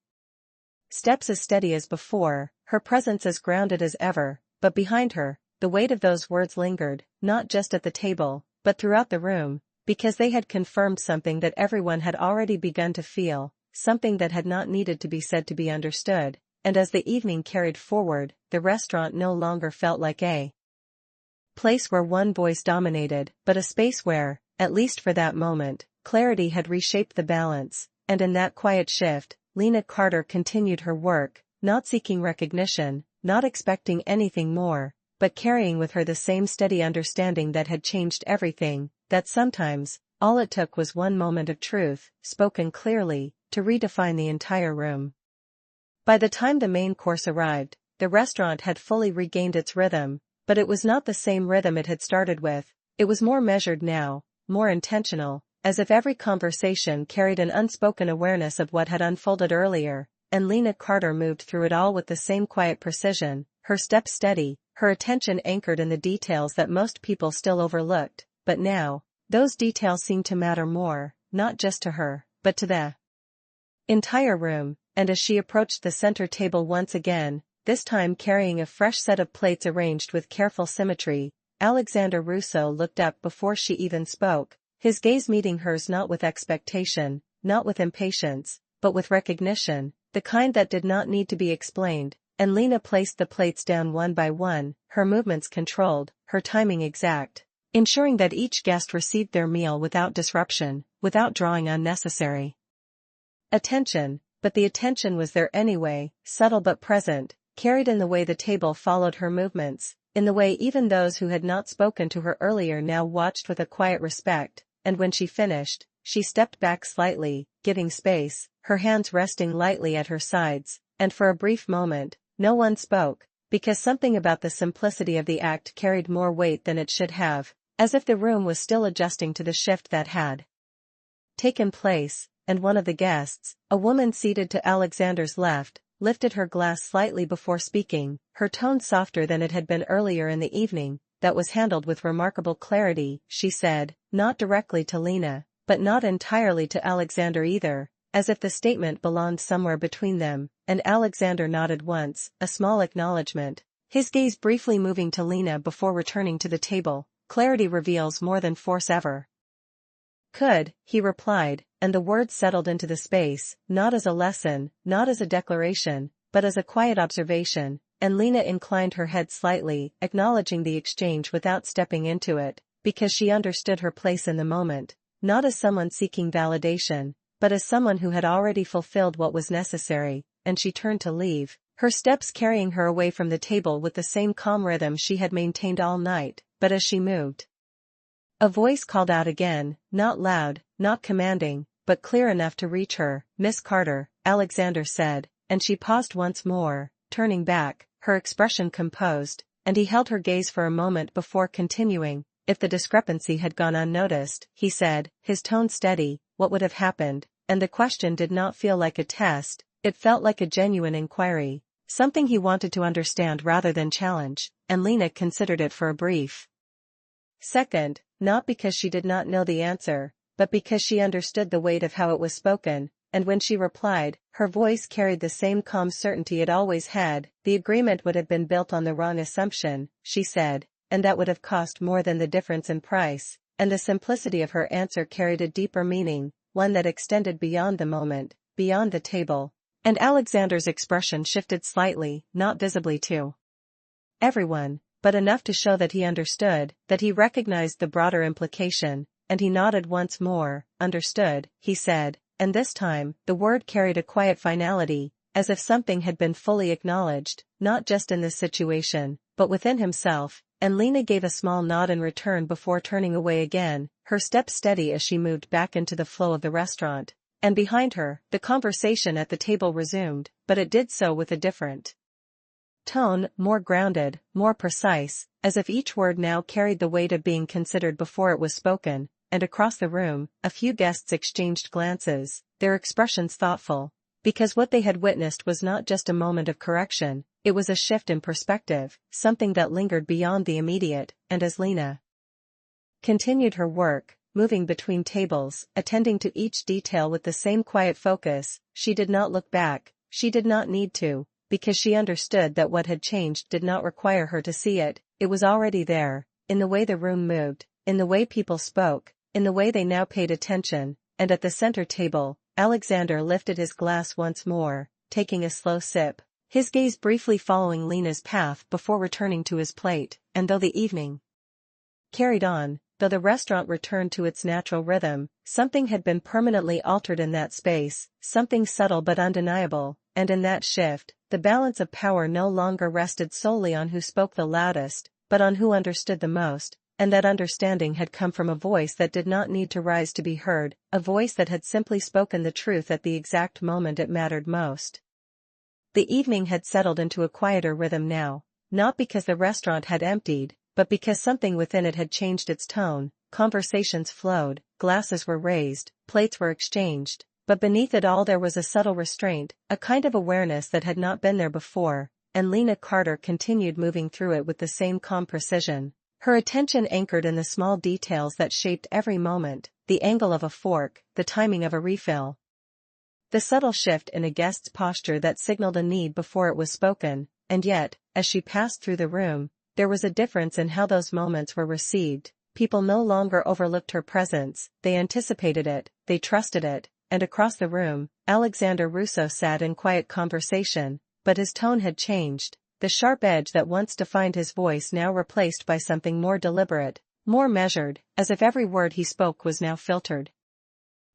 steps as steady as before, her presence as grounded as ever, but behind her, the weight of those words lingered, not just at the table, but throughout the room, because they had confirmed something that everyone had already begun to feel, something that had not needed to be said to be understood, and as the evening carried forward, the restaurant no longer felt like a place where one voice dominated, but a space where, at least for that moment, clarity had reshaped the balance, and in that quiet shift, Lena Carter continued her work, not seeking recognition, not expecting anything more, but carrying with her the same steady understanding that had changed everything, that sometimes, all it took was one moment of truth, spoken clearly, to redefine the entire room. By the time the main course arrived, the restaurant had fully regained its rhythm, but it was not the same rhythm it had started with. It was more measured now, more intentional, as if every conversation carried an unspoken awareness of what had unfolded earlier, and Lena Carter moved through it all with the same quiet precision, her steps steady, her attention anchored in the details that most people still overlooked, but now, those details seemed to matter more, not just to her, but to the entire room, and as she approached the center table once again, this time carrying a fresh set of plates arranged with careful symmetry, Alexander Russo looked up before she even spoke, his gaze meeting hers not with expectation, not with impatience, but with recognition, the kind that did not need to be explained, and Lena placed the plates down one by one, her movements controlled, her timing exact, ensuring that each guest received their meal without disruption, without drawing unnecessary attention, but the attention was there anyway, subtle but present, carried in the way the table followed her movements, in the way even those who had not spoken to her earlier now watched with a quiet respect, and when she finished, she stepped back slightly, giving space, her hands resting lightly at her sides, and for a brief moment, no one spoke, because something about the simplicity of the act carried more weight than it should have, as if the room was still adjusting to the shift that had taken place, and one of the guests, a woman seated to Alexander's left, lifted her glass slightly before speaking, her tone softer than it had been earlier in the evening. "That was handled with remarkable clarity," she said, not directly to Lena, but not entirely to Alexander either, as if the statement belonged somewhere between them, and Alexander nodded once, a small acknowledgement, his gaze briefly moving to Lena before returning to the table. "Clarity reveals more than force ever could," he replied, and the words settled into the space, not as a lesson, not as a declaration, but as a quiet observation, and Lena inclined her head slightly, acknowledging the exchange without stepping into it, because she understood her place in the moment, not as someone seeking validation, but as someone who had already fulfilled what was necessary, and she turned to leave, her steps carrying her away from the table with the same calm rhythm she had maintained all night, but as she moved, a voice called out again, not loud, not commanding, but clear enough to reach her. "Miss Carter," Alexander said, and she paused once more, turning back, her expression composed, and he held her gaze for a moment before continuing. "If the discrepancy had gone unnoticed," he said, his tone steady, "what would have happened?" And the question did not feel like a test, it felt like a genuine inquiry, something he wanted to understand rather than challenge, and Lena considered it for a brief second, not because she did not know the answer, but because she understood the weight of how it was spoken, and when she replied, her voice carried the same calm certainty it always had. "The agreement would have been built on the wrong assumption," she said, "and that would have cost more than the difference in price," and the simplicity of her answer carried a deeper meaning, one that extended beyond the moment, beyond the table, and Alexander's expression shifted slightly, not visibly to everyone, but enough to show that he understood, that he recognized the broader implication, and he nodded once more. "Understood," he said, and this time, the word carried a quiet finality, as if something had been fully acknowledged, not just in this situation, but within himself, and Lena gave a small nod in return before turning away again, her steps steady as she moved back into the flow of the restaurant, and behind her, the conversation at the table resumed, but it did so with a different tone, more grounded, more precise, as if each word now carried the weight of being considered before it was spoken, and across the room, a few guests exchanged glances, their expressions thoughtful. Because what they had witnessed was not just a moment of correction, it was a shift in perspective, something that lingered beyond the immediate, and as Lena continued her work, moving between tables, attending to each detail with the same quiet focus, she did not look back, she did not need to, because she understood that what had changed did not require her to see it, it was already there, in the way the room moved, in the way people spoke, in the way they now paid attention, and at the center table, Alexander lifted his glass once more, taking a slow sip, his gaze briefly following Lena's path before returning to his plate, and though the evening carried on, though the restaurant returned to its natural rhythm, something had been permanently altered in that space, something subtle but undeniable, and in that shift, the balance of power no longer rested solely on who spoke the loudest, but on who understood the most, and that understanding had come from a voice that did not need to rise to be heard, a voice that had simply spoken the truth at the exact moment it mattered most. The evening had settled into a quieter rhythm now, not because the restaurant had emptied, but because something within it had changed its tone. Conversations flowed, glasses were raised, plates were exchanged, but beneath it all there was a subtle restraint, a kind of awareness that had not been there before, and Lena Carter continued moving through it with the same calm precision. Her attention anchored in the small details that shaped every moment, the angle of a fork, the timing of a refill, the subtle shift in a guest's posture that signaled a need before it was spoken, and yet, as she passed through the room, there was a difference in how those moments were received. People no longer overlooked her presence, they anticipated it, they trusted it, and across the room, Alexander Russo sat in quiet conversation, but his tone had changed. The sharp edge that once defined his voice now replaced by something more deliberate, more measured, as if every word he spoke was now filtered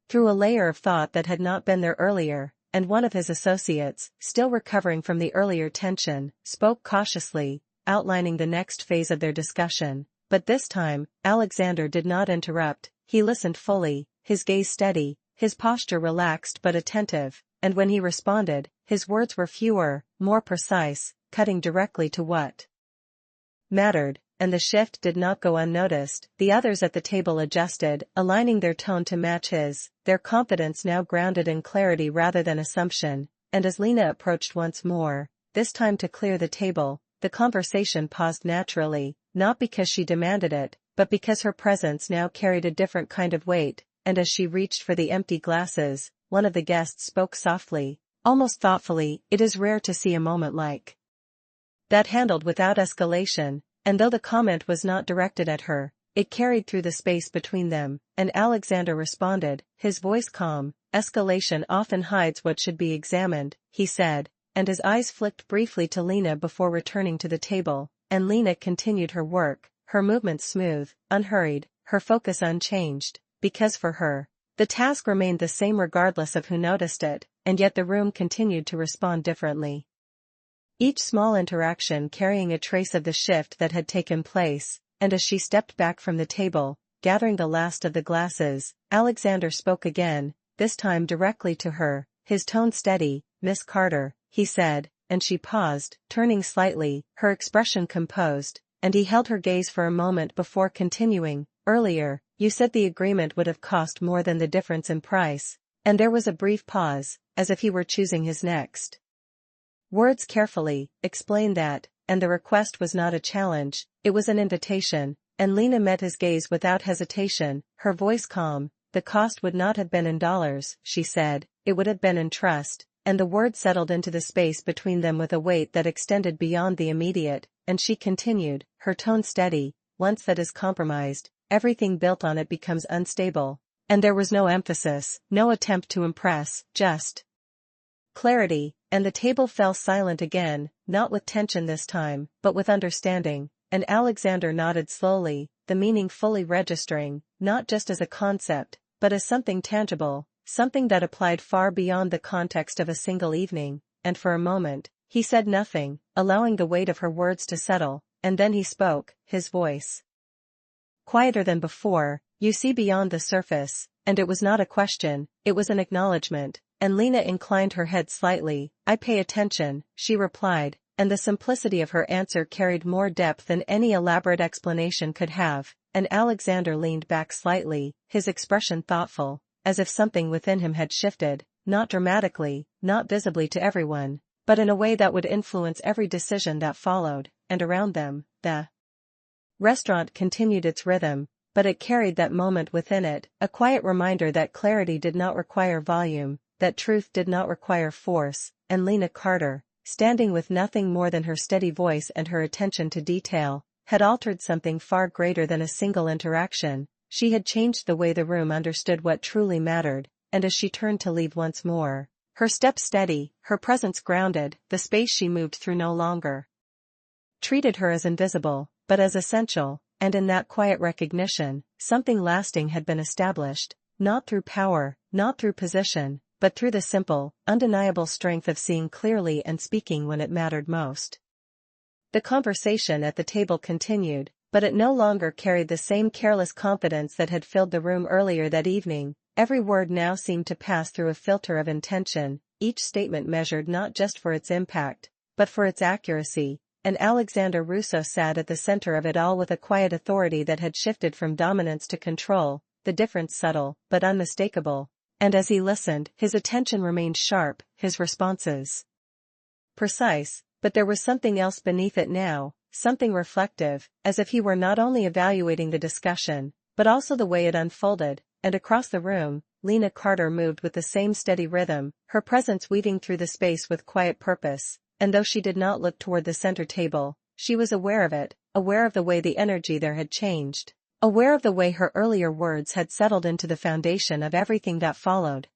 through a layer of thought that had not been there earlier, and one of his associates, still recovering from the earlier tension, spoke cautiously, outlining the next phase of their discussion, but this time, Alexander did not interrupt, he listened fully, his gaze steady, his posture relaxed but attentive, and when he responded, his words were fewer, more precise, cutting directly to what mattered, and the shift did not go unnoticed. The others at the table adjusted, aligning their tone to match his, their confidence now grounded in clarity rather than assumption, and as Lena approached once more, this time to clear the table, the conversation paused naturally, not because she demanded it, but because her presence now carried a different kind of weight, and as she reached for the empty glasses, one of the guests spoke softly, almost thoughtfully, "It is rare to see a moment like that handled without escalation," and though the comment was not directed at her, it carried through the space between them, and Alexander responded, his voice calm. "Escalation often hides what should be examined," he said, and his eyes flicked briefly to Lena before returning to the table, and Lena continued her work, her movements smooth, unhurried, her focus unchanged, because for her, the task remained the same regardless of who noticed it, and yet the room continued to respond differently. Each small interaction carrying a trace of the shift that had taken place, and as she stepped back from the table, gathering the last of the glasses, Alexander spoke again, this time directly to her, his tone steady. "Miss Carter," he said, and she paused, turning slightly, her expression composed, and he held her gaze for a moment before continuing, "Earlier, you said the agreement would have cost more than the difference in price," and there was a brief pause, as if he were choosing his next words carefully. "Explain that," and the request was not a challenge, it was an invitation, and Lena met his gaze without hesitation, her voice calm. "The cost would not have been in dollars," she said, "it would have been in trust," and the word settled into the space between them with a weight that extended beyond the immediate, and she continued, her tone steady, "Once that is compromised, everything built on it becomes unstable," and there was no emphasis, no attempt to impress, just clarity, and the table fell silent again, not with tension this time, but with understanding, and Alexander nodded slowly, the meaning fully registering, not just as a concept, but as something tangible, something that applied far beyond the context of a single evening, and for a moment, he said nothing, allowing the weight of her words to settle, and then he spoke, his voice quieter than before, "You see beyond the surface," and it was not a question, it was an acknowledgement. And Lena inclined her head slightly. "I pay attention," she replied, and the simplicity of her answer carried more depth than any elaborate explanation could have. and Alexander leaned back slightly, his expression thoughtful, as if something within him had shifted, not dramatically, not visibly to everyone, but in a way that would influence every decision that followed, and around them, the restaurant continued its rhythm, but it carried that moment within it, a quiet reminder that clarity did not require volume, that truth did not require force, and Lena Carter, standing with nothing more than her steady voice and her attention to detail, had altered something far greater than a single interaction. She had changed the way the room understood what truly mattered, and as she turned to leave once more, her steps steady, her presence grounded, the space she moved through no longer treated her as invisible, but as essential, and in that quiet recognition, something lasting had been established, not through power, not through position, but through the simple, undeniable strength of seeing clearly and speaking when it mattered most. The conversation at the table continued, but it no longer carried the same careless confidence that had filled the room earlier that evening. Every word now seemed to pass through a filter of intention, each statement measured not just for its impact, but for its accuracy, and Alexander Russo sat at the center of it all with a quiet authority that had shifted from dominance to control, the difference subtle, but unmistakable, and as he listened, his attention remained sharp, his responses precise, but there was something else beneath it now, something reflective, as if he were not only evaluating the discussion, but also the way it unfolded, and across the room, Lena Carter moved with the same steady rhythm, her presence weaving through the space with quiet purpose, and though she did not look toward the center table, she was aware of it, aware of the way the energy there had changed, aware of the way her earlier words had settled into the foundation of everything that followed.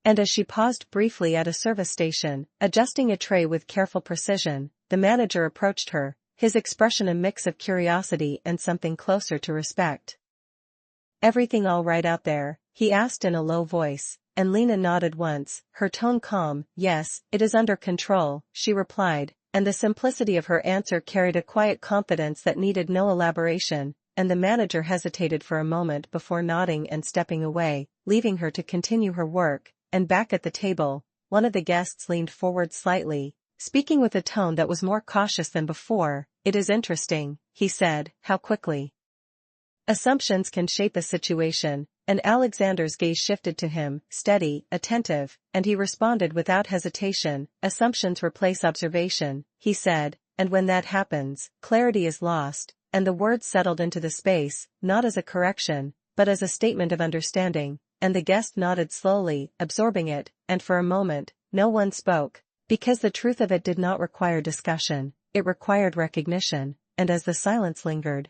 And as she paused briefly at a service station, adjusting a tray with careful precision, the manager approached her, his expression a mix of curiosity and something closer to respect. "Everything all right out there?" he asked in a low voice, and Lena nodded once, her tone calm. "Yes, it is under control," she replied, and the simplicity of her answer carried a quiet confidence that needed no elaboration, and the manager hesitated for a moment before nodding and stepping away, leaving her to continue her work. And back at the table, one of the guests leaned forward slightly, speaking with a tone that was more cautious than before. "It is interesting," he said, "how quickly assumptions can shape a situation," and Alexander's gaze shifted to him, steady, attentive, and he responded without hesitation. "Assumptions replace observation," he said, "and when that happens, clarity is lost," and the words settled into the space, not as a correction, but as a statement of understanding, and the guest nodded slowly, absorbing it, and for a moment, no one spoke, because the truth of it did not require discussion, it required recognition, and as the silence lingered,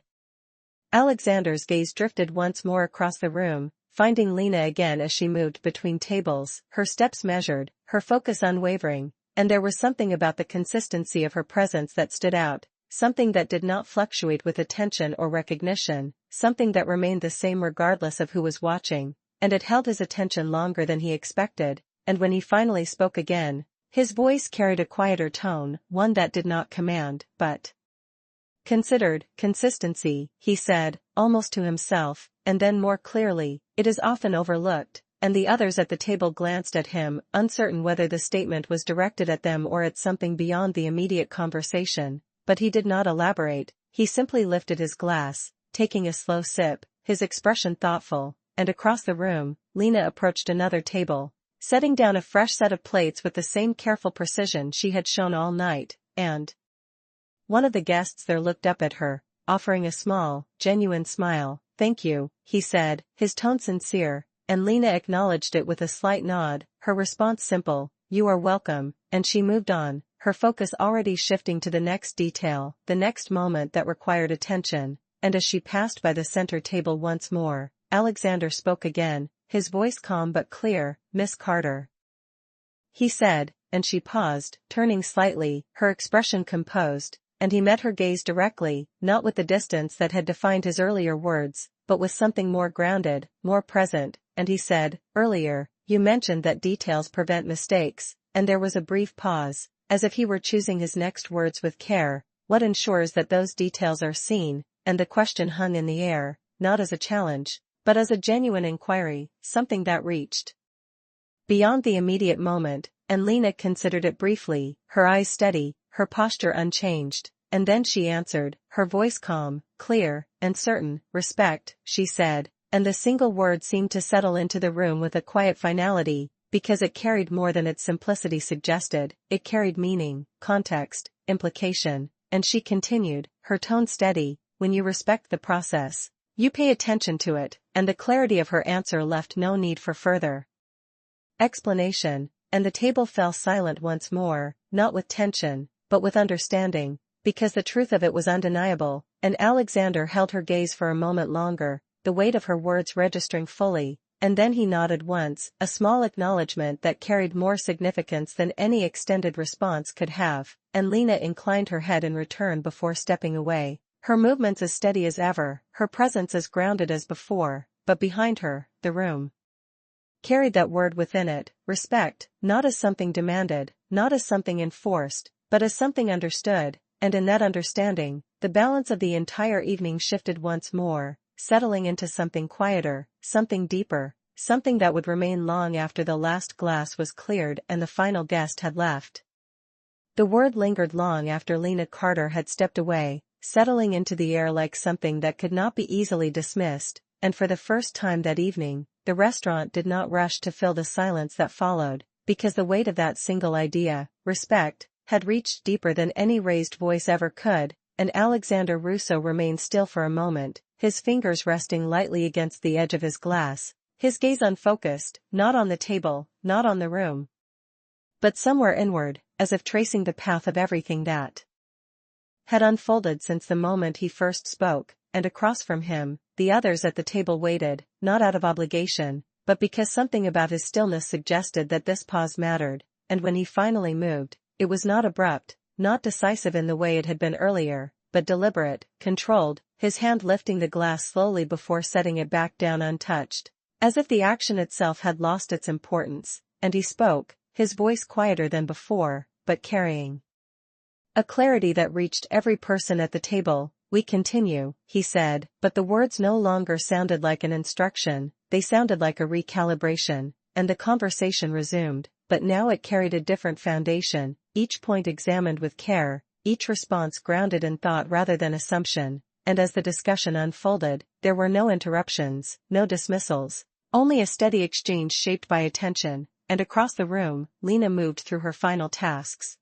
Alexander's gaze drifted once more across the room, finding Lena again as she moved between tables, her steps measured, her focus unwavering, and there was something about the consistency of her presence that stood out, something that did not fluctuate with attention or recognition, something that remained the same regardless of who was watching, and it held his attention longer than he expected, and when he finally spoke again, his voice carried a quieter tone, one that did not command, but considered. "Consistency," he said, almost to himself, and then more clearly, "it is often overlooked," and the others at the table glanced at him, uncertain whether the statement was directed at them or at something beyond the immediate conversation, but he did not elaborate, he simply lifted his glass, taking a slow sip, his expression thoughtful, and across the room, Lena approached another table, setting down a fresh set of plates with the same careful precision she had shown all night, and one of the guests there looked up at her, offering a small, genuine smile. "Thank you," he said, his tone sincere, and Lena acknowledged it with a slight nod, her response simple, "You are welcome," and she moved on, her focus already shifting to the next detail, the next moment that required attention, and as she passed by the center table once more, Alexander spoke again, his voice calm but clear. "Miss Carter," he said, and she paused, turning slightly, her expression composed, and he met her gaze directly, not with the distance that had defined his earlier words, but with something more grounded, more present, and he said, "Earlier, you mentioned that details prevent mistakes," and there was a brief pause, as if he were choosing his next words with care. "What ensures that those details are seen?" And the question hung in the air, not as a challenge, but as a genuine inquiry, something that reached beyond the immediate moment, and Lena considered it briefly, her eyes steady, her posture unchanged, and then she answered, her voice calm, clear, and certain, respect, she said, and the single word seemed to settle into the room with a quiet finality, because it carried more than its simplicity suggested. It carried meaning, context, implication, and she continued, her tone steady, when you respect the process, you pay attention to it, and the clarity of her answer left no need for further explanation, and the table fell silent once more, not with tension, but with understanding, because the truth of it was undeniable, and Alexander held her gaze for a moment longer, the weight of her words registering fully, and then he nodded once, a small acknowledgement that carried more significance than any extended response could have, and Lena inclined her head in return before stepping away, her movements as steady as ever, her presence as grounded as before, but behind her, the room carried that word within it, respect, not as something demanded, not as something enforced, but as something understood, and in that understanding, the balance of the entire evening shifted once more, settling into something quieter, something deeper, something that would remain long after the last glass was cleared and the final guest had left. The word lingered long after Lena Carter had stepped away, settling into the air like something that could not be easily dismissed, and for the first time that evening, the restaurant did not rush to fill the silence that followed, because the weight of that single idea, respect, had reached deeper than any raised voice ever could, and Alexander Russo remained still for a moment, his fingers resting lightly against the edge of his glass, his gaze unfocused, not on the table, not on the room, but somewhere inward, as if tracing the path of everything that had unfolded since the moment he first spoke, and across from him, the others at the table waited, not out of obligation, but because something about his stillness suggested that this pause mattered, and when he finally moved, it was not abrupt, not decisive in the way it had been earlier, but deliberate, controlled, his hand lifting the glass slowly before setting it back down untouched, as if the action itself had lost its importance, and he spoke, his voice quieter than before, but carrying a clarity that reached every person at the table. We continue, he said, but the words no longer sounded like an instruction, they sounded like a recalibration, and the conversation resumed, but now it carried a different foundation, each point examined with care, each response grounded in thought rather than assumption, and as the discussion unfolded, there were no interruptions, no dismissals, only a steady exchange shaped by attention, and across the room, Lena moved through her final tasks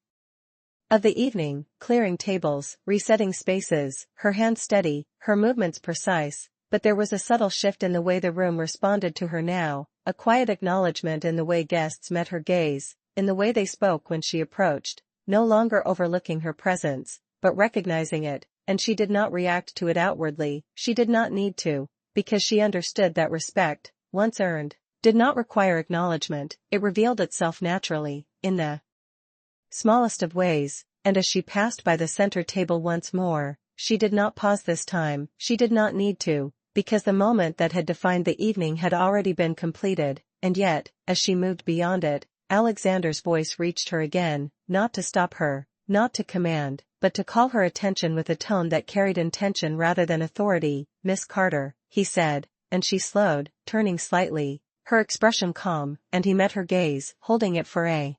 of the evening, clearing tables, resetting spaces, her hands steady, her movements precise, but there was a subtle shift in the way the room responded to her now, a quiet acknowledgement in the way guests met her gaze, in the way they spoke when she approached, no longer overlooking her presence, but recognizing it, and she did not react to it outwardly, she did not need to, because she understood that respect, once earned, did not require acknowledgement, it revealed itself naturally, in the smallest of ways, and as she passed by the center table once more, she did not pause this time, she did not need to, because the moment that had defined the evening had already been completed, and yet, as she moved beyond it, Alexander's voice reached her again, not to stop her, not to command, but to call her attention with a tone that carried intention rather than authority. Miss Carter, he said, and she slowed, turning slightly, her expression calm, and he met her gaze, holding it for a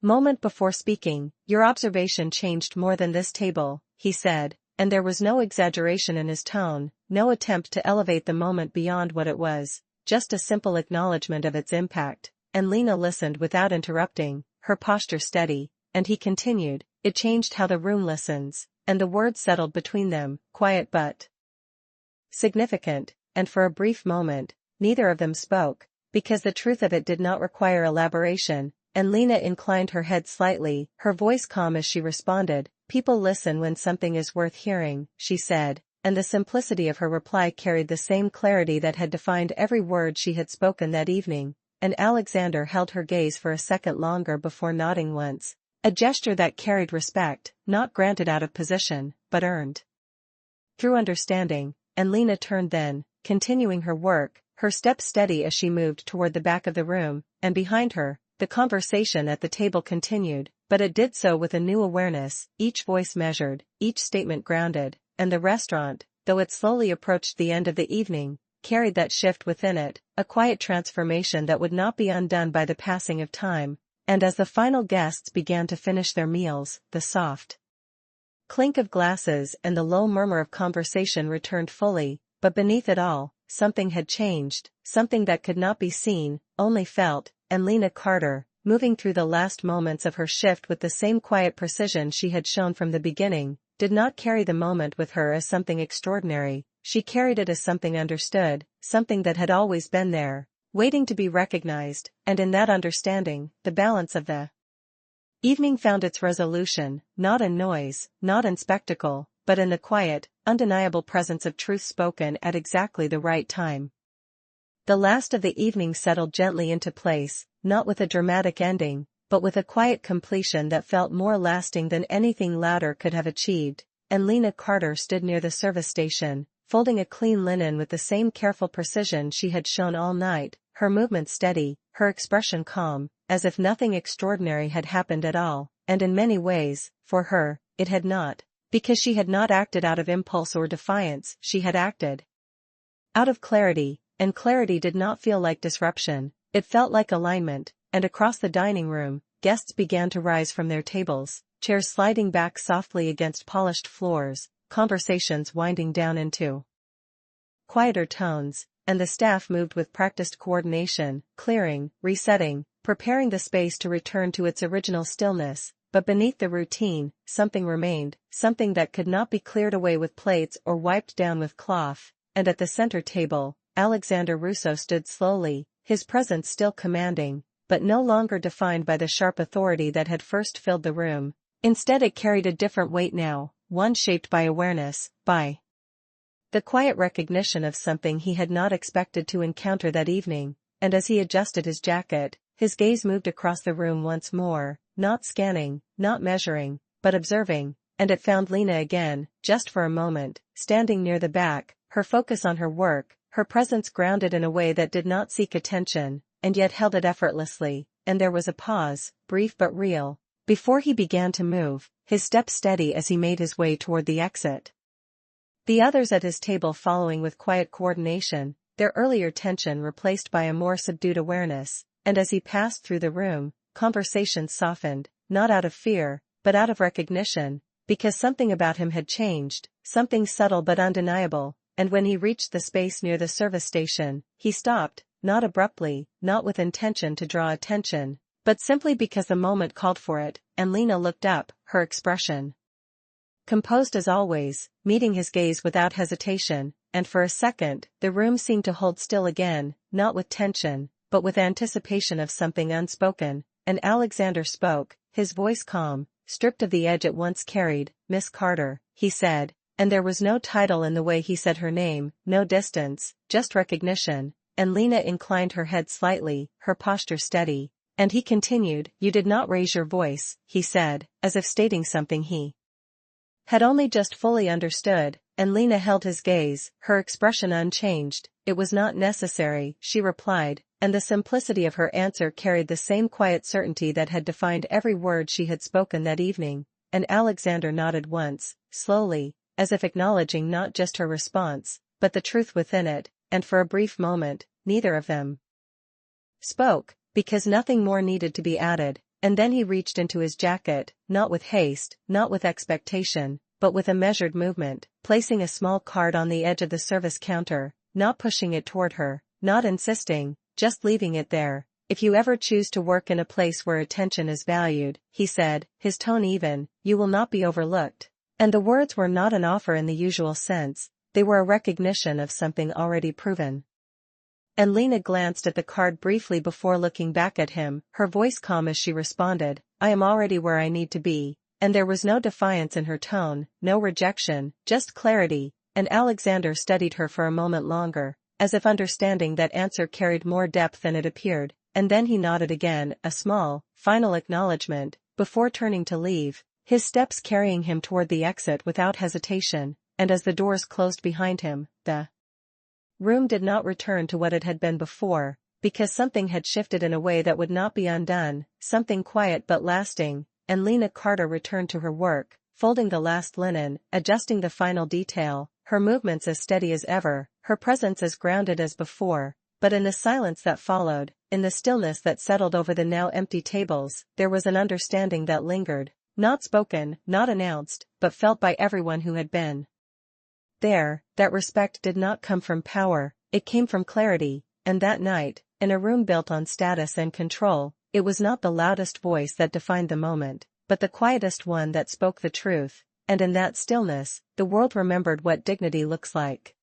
moment before speaking. Your observation changed more than this table, he said, and there was no exaggeration in his tone, no attempt to elevate the moment beyond what it was, just a simple acknowledgement of its impact, and Lena listened without interrupting, her posture steady, and he continued, it changed how the room listens, and the words settled between them, quiet but significant, and for a brief moment, neither of them spoke, because the truth of it did not require elaboration, and Lena inclined her head slightly, her voice calm as she responded, people listen when something is worth hearing, she said, and the simplicity of her reply carried the same clarity that had defined every word she had spoken that evening, and Alexander held her gaze for a second longer before nodding once, a gesture that carried respect, not granted out of position, but earned through understanding, and Lena turned then, continuing her work, her steps steady as she moved toward the back of the room, and behind her, the conversation at the table continued, but it did so with a new awareness, each voice measured, each statement grounded, and the restaurant, though it slowly approached the end of the evening, carried that shift within it, a quiet transformation that would not be undone by the passing of time, and as the final guests began to finish their meals, the soft clink of glasses and the low murmur of conversation returned fully, but beneath it all, something had changed, something that could not be seen, only felt, and Lena Carter, moving through the last moments of her shift with the same quiet precision she had shown from the beginning, did not carry the moment with her as something extraordinary, she carried it as something understood, something that had always been there, waiting to be recognized, and in that understanding, the balance of the evening found its resolution, not in noise, not in spectacle, but in the quiet, undeniable presence of truth spoken at exactly the right time. The last of the evening settled gently into place, not with a dramatic ending, but with a quiet completion that felt more lasting than anything louder could have achieved, and Lena Carter stood near the service station, folding a clean linen with the same careful precision she had shown all night, her movements steady, her expression calm, as if nothing extraordinary had happened at all, and in many ways, for her, it had not, because she had not acted out of impulse or defiance, she had acted out of clarity, and clarity did not feel like disruption, it felt like alignment, and across the dining room, guests began to rise from their tables, chairs sliding back softly against polished floors, conversations winding down into quieter tones, and the staff moved with practiced coordination, clearing, resetting, preparing the space to return to its original stillness, but beneath the routine, something remained, something that could not be cleared away with plates or wiped down with cloth, and at the center table, Alexander Russo stood slowly, his presence still commanding, but no longer defined by the sharp authority that had first filled the room. Instead it carried a different weight now, one shaped by awareness, by the quiet recognition of something he had not expected to encounter that evening, and as he adjusted his jacket, his gaze moved across the room once more, not scanning, not measuring, but observing, and it found Lena again, just for a moment, standing near the back, her focus on her work, her presence grounded in a way that did not seek attention, and yet held it effortlessly, and there was a pause, brief but real, before he began to move, his steps steady as he made his way toward the exit. The others at his table following with quiet coordination, their earlier tension replaced by a more subdued awareness, and as he passed through the room, conversations softened, not out of fear, but out of recognition, because something about him had changed, something subtle but undeniable, and when he reached the space near the service station, he stopped, not abruptly, not with intention to draw attention, but simply because the moment called for it, and Lena looked up, her expression composed as always, meeting his gaze without hesitation, and for a second, the room seemed to hold still again, not with tension, but with anticipation of something unspoken, and Alexander spoke, his voice calm, stripped of the edge it once carried. "Miss Carter," he said, and there was no title in the way he said her name, no distance, just recognition, and Lena inclined her head slightly, her posture steady, and he continued, "You did not raise your voice," he said, as if stating something he had only just fully understood, and Lena held his gaze, her expression unchanged. "It was not necessary," she replied, and the simplicity of her answer carried the same quiet certainty that had defined every word she had spoken that evening, and Alexander nodded once, slowly, as if acknowledging not just her response, but the truth within it, and for a brief moment, neither of them spoke, because nothing more needed to be added. And then he reached into his jacket, not with haste, not with expectation, but with a measured movement, placing a small card on the edge of the service counter, not pushing it toward her, not insisting, just leaving it there. "If you ever choose to work in a place where attention is valued," he said, his tone even, "you will not be overlooked." And the words were not an offer in the usual sense, they were a recognition of something already proven. And Lena glanced at the card briefly before looking back at him, her voice calm as she responded, "I am already where I need to be," and there was no defiance in her tone, no rejection, just clarity, and Alexander studied her for a moment longer, as if understanding that answer carried more depth than it appeared, and then he nodded again, a small, final acknowledgement, before turning to leave, his steps carrying him toward the exit without hesitation, and as the doors closed behind him, the room did not return to what it had been before, because something had shifted in a way that would not be undone, something quiet but lasting, and Lena Carter returned to her work, folding the last linen, adjusting the final detail, her movements as steady as ever, her presence as grounded as before, but in the silence that followed, in the stillness that settled over the now empty tables, there was an understanding that lingered, Not spoken, not announced, but felt by everyone who had been there. That respect did not come from power, it came from clarity, and that night, in a room built on status and control, it was not the loudest voice that defined the moment, but the quietest one that spoke the truth, and in that stillness, the world remembered what dignity looks like.